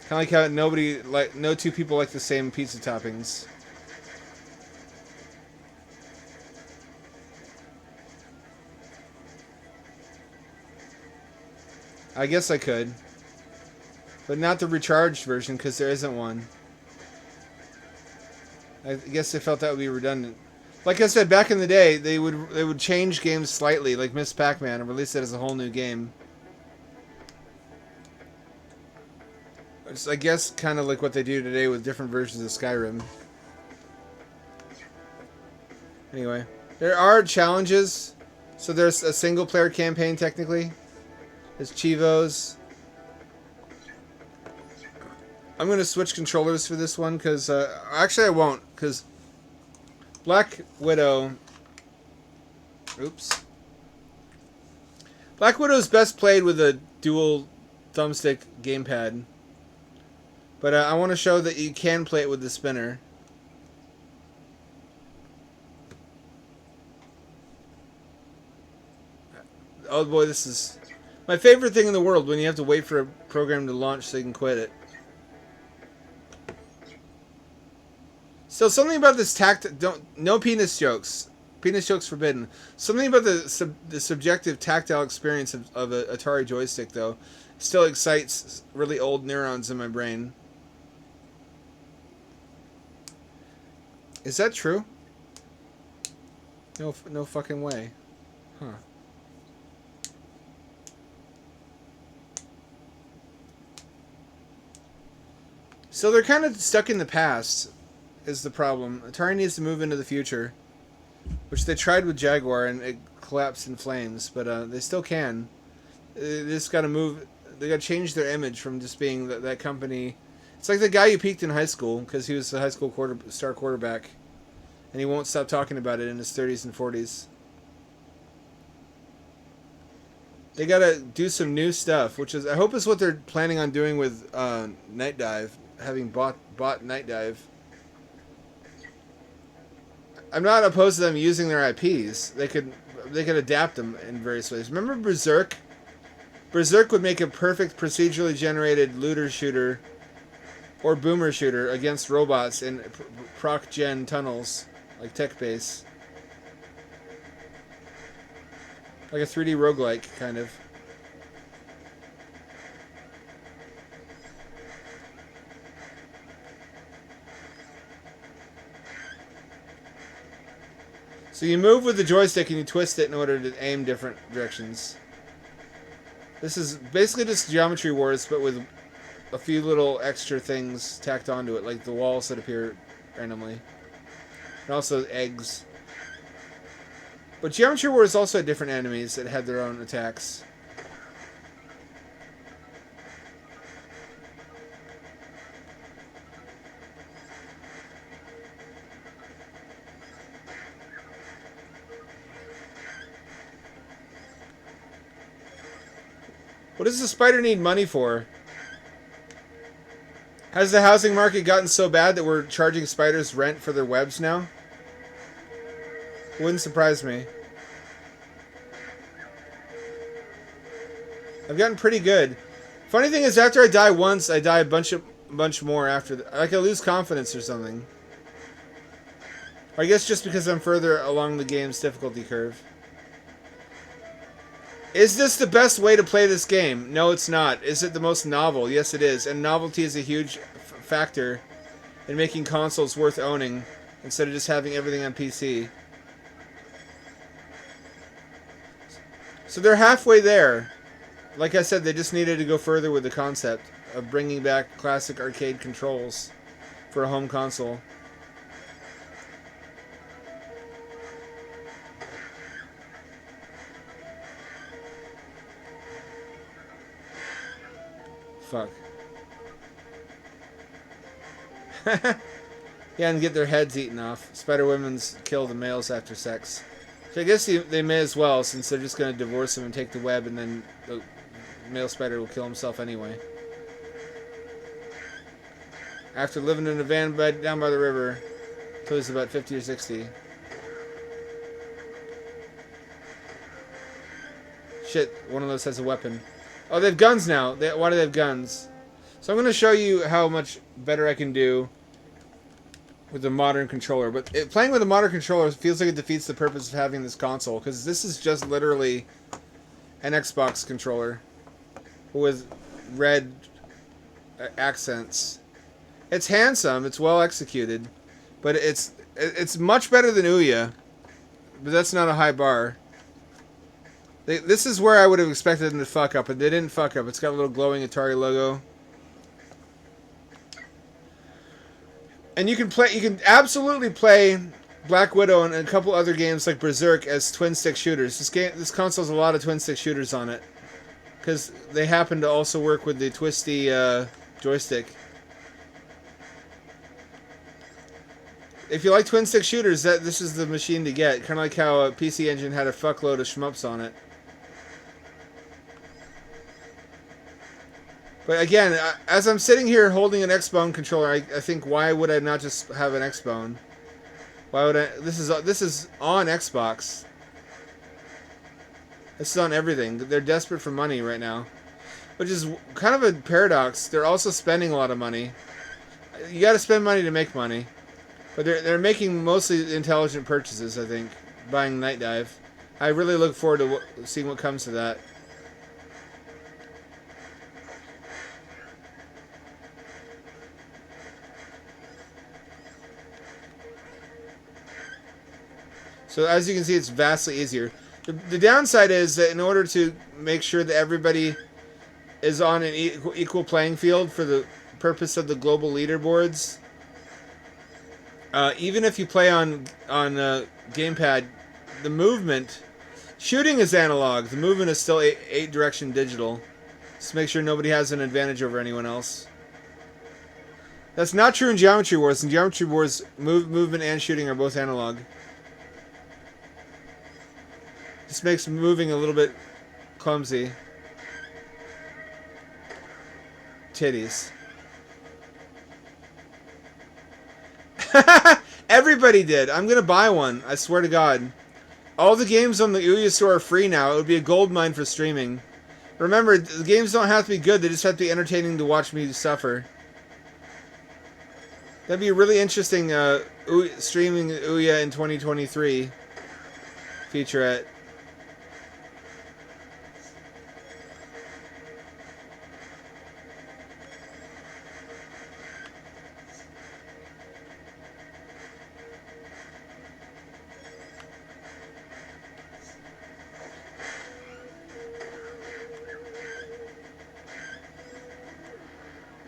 Kind of like how no two people like the same pizza toppings. I guess I could. But not the recharged version, because there isn't one. I guess they felt that would be redundant. Like I said, back in the day, they would change games slightly, like Miss Pac-Man, and release it as a whole new game. It's, I guess, kind of like what they do today with different versions of Skyrim. Anyway, there are challenges. So there's a single-player campaign, technically. There's Chivos. I'm going to switch controllers for this one, because... actually, I won't, because... Black Widow... Oops. Black Widow's best played with a dual thumbstick gamepad. But I want to show that you can play it with the spinner. Oh boy, this is... my favorite thing in the world, when you have to wait for a program to launch so you can quit it. So something about this no penis jokes. Penis jokes forbidden. Something about the subjective tactile experience of an Atari joystick, though, still excites really old neurons in my brain. Is that true? No fucking way. Huh. So they're kind of stuck in the past, is the problem. Atari needs to move into the future, which they tried with Jaguar and it collapsed in flames, but they still can. They just got to move. They got to change their image from just being that company. It's like the guy you peaked in high school because he was the high school star quarterback, and he won't stop talking about it in his 30s and 40s. They got to do some new stuff, which is I hope is what they're planning on doing with Night Dive, having bought Night Dive. I'm not opposed to them using their IPs. They could adapt them in various ways. Remember Berserk? Berserk would make a perfect procedurally generated looter shooter or boomer shooter against robots in proc-gen tunnels, like Tech Base. Like a 3D roguelike, kind of. So you move with the joystick and you twist it in order to aim different directions. This is basically just Geometry Wars, but with a few little extra things tacked onto it, like the walls that appear randomly. And also eggs. But Geometry Wars also had different enemies that had their own attacks. What does the spider need money for? Has the housing market gotten so bad that we're charging spiders rent for their webs now? Wouldn't surprise me. I've gotten pretty good. Funny thing is, after I die once, I die a bunch more after. Like I lose confidence or something. Or I guess just because I'm further along the game's difficulty curve. Is this the best way to play this game? No, it's not. Is it the most novel? Yes, it is. And novelty is a huge factor in making consoles worth owning instead of just having everything on PC. So they're halfway there. Like I said, they just needed to go further with the concept of bringing back classic arcade controls for a home console. Fuck. Yeah, and get their heads eaten off. Spider women's kill the males after sex. So I guess they may as well, since they're just going to divorce him and take the web, and then the male spider will kill himself anyway. After living in a van bed down by the river until he's about 50 or 60. Shit, one of those has a weapon. Oh, they have guns now. Why do they have guns? So I'm going to show you how much better I can do with a modern controller. But playing with a modern controller feels like it defeats the purpose of having this console, because this is just literally an Xbox controller with red accents. It's handsome, it's well executed, but it's much better than Ouya, but that's not a high bar. This is where I would have expected them to fuck up, but they didn't fuck up. It's got a little glowing Atari logo. And you can absolutely play Black Widow and a couple other games like Berserk as twin stick shooters. This console has a lot of twin stick shooters on it, because they happen to also work with the twisty joystick. If you like twin stick shooters, this is the machine to get. Kind of like how a PC Engine had a fuckload of shmups on it. But again, as I'm sitting here holding an X-Bone controller, I think, why would I not just have an X-Bone? Why would I? This is on Xbox. This is on everything. They're desperate for money right now, which is kind of a paradox. They're also spending a lot of money. You got to spend money to make money, but they're making mostly intelligent purchases. I think, buying Night Dive. I really look forward to seeing what comes to that. So as you can see, it's vastly easier. The downside is that in order to make sure that everybody is on an equal playing field for the purpose of the global leaderboards, even if you play on gamepad, the movement, shooting is analog. The movement is still 8-direction digital. Just make sure nobody has an advantage over anyone else. That's not true in Geometry Wars. In Geometry Wars, movement and shooting are both analog. This makes moving a little bit clumsy. Titties. Everybody did. I'm gonna buy one. I swear to God. All the games on the Ouya store are free now. It would be a goldmine for streaming. Remember, the games don't have to be good. They just have to be entertaining to watch me suffer. That'd be a really interesting streaming Ouya in 2023 featurette.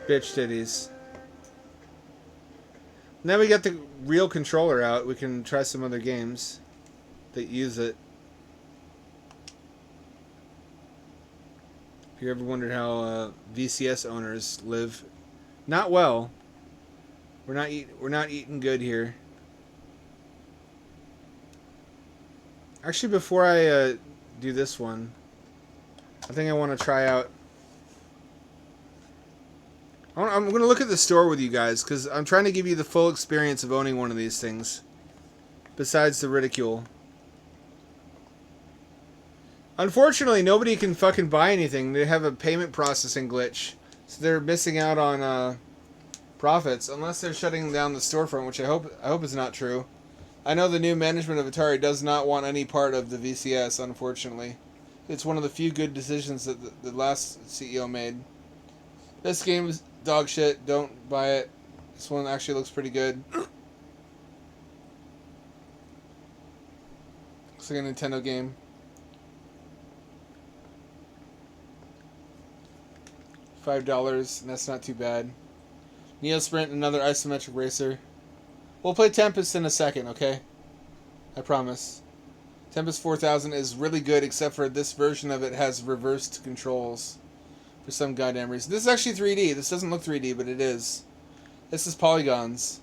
Bitch titties. Now we got the real controller out. We can try some other games that use it. If you ever wondered how VCS owners live, not well. We're not eating good here. Actually, before I do this one, I think I want to try out. I'm going to look at the store with you guys, because I'm trying to give you the full experience of owning one of these things. Besides the ridicule. Unfortunately, nobody can fucking buy anything. They have a payment processing glitch, so they're missing out on profits unless they're shutting down the storefront, which I hope is not true. I know the new management of Atari does not want any part of the VCS. Unfortunately, it's one of the few good decisions that the last CEO made. This game is dog shit. Don't buy it. This one actually looks pretty good. Looks like a Nintendo game. $5, and that's not too bad. Neo Sprint, another isometric racer. We'll play Tempest in a second, okay? I promise. Tempest 4000 is really good, except for this version of it has reversed controls. For some goddamn reason. This is actually 3D. This doesn't look 3D, but it is. This is polygons.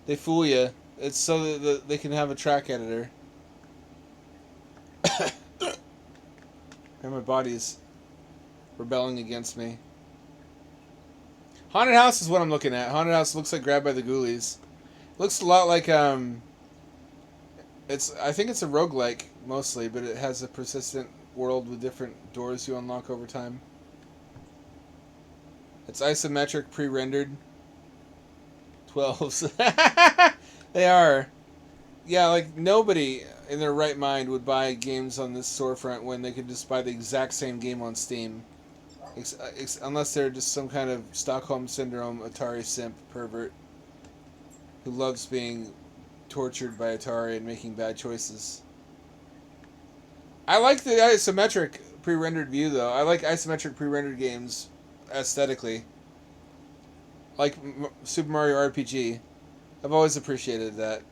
They fool you. It's so that they can have a track editor. And my body's rebelling against me. Haunted House is what I'm looking at. Haunted House looks like Grabbed by the Ghoulies. Looks a lot like I think it's a roguelike mostly, but it has a persistent world with different doors you unlock over time. It's isometric, pre-rendered. 12s. They are. Yeah, like nobody in their right mind would buy games on this storefront when they could just buy the exact same game on Steam. Unless they're just some kind of Stockholm Syndrome Atari simp pervert who loves being tortured by Atari and making bad choices. I like the isometric pre-rendered view, though. I like isometric pre-rendered games aesthetically. Like Super Mario RPG. I've always appreciated that.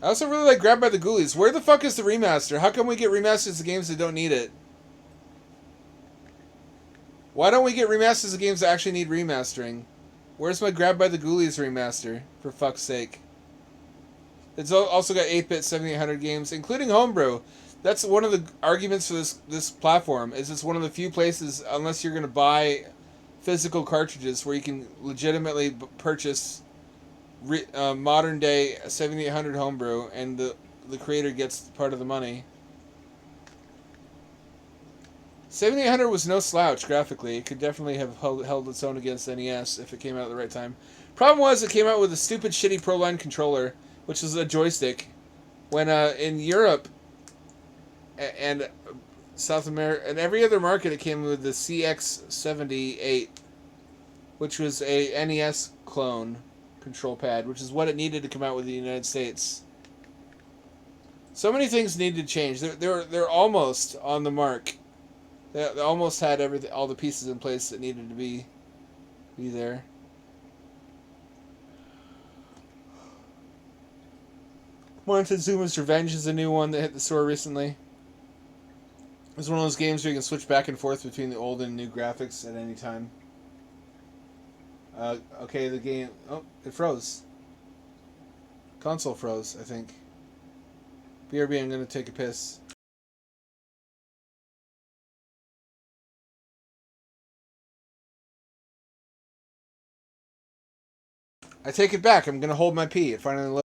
I also really like Grabbed by the Ghoulies. Where the fuck is the remaster? How come we get remasters of games that don't need it? Why don't we get remasters of games that actually need remastering? Where's my Grabbed by the Ghoulies remaster? For fuck's sake. It's also got 8-bit 7800 games, including homebrew. That's one of the arguments for this platform, is it's one of the few places, unless you're going to buy physical cartridges, where you can legitimately purchase modern day 7800 homebrew, and the creator gets part of the money. 7800 was no slouch graphically. It could definitely have held its own against NES if it came out at the right time. Problem was, it came out with a stupid shitty Proline controller, which is a joystick. When in Europe and South America and every other market, it came with the CX78, which was a NES clone control pad, which is what it needed to come out with the United States. So many things needed to change. They're almost on the mark. They almost had all the pieces in place that needed to be there. Montezuma's Revenge is a new one that hit the store recently. It's one of those games where you can switch back and forth between the old and new graphics at any time. Okay, the game... Oh, it froze. Console froze, I think. BRB, I'm going to take a piss. I take it back. I'm going to hold my pee. It finally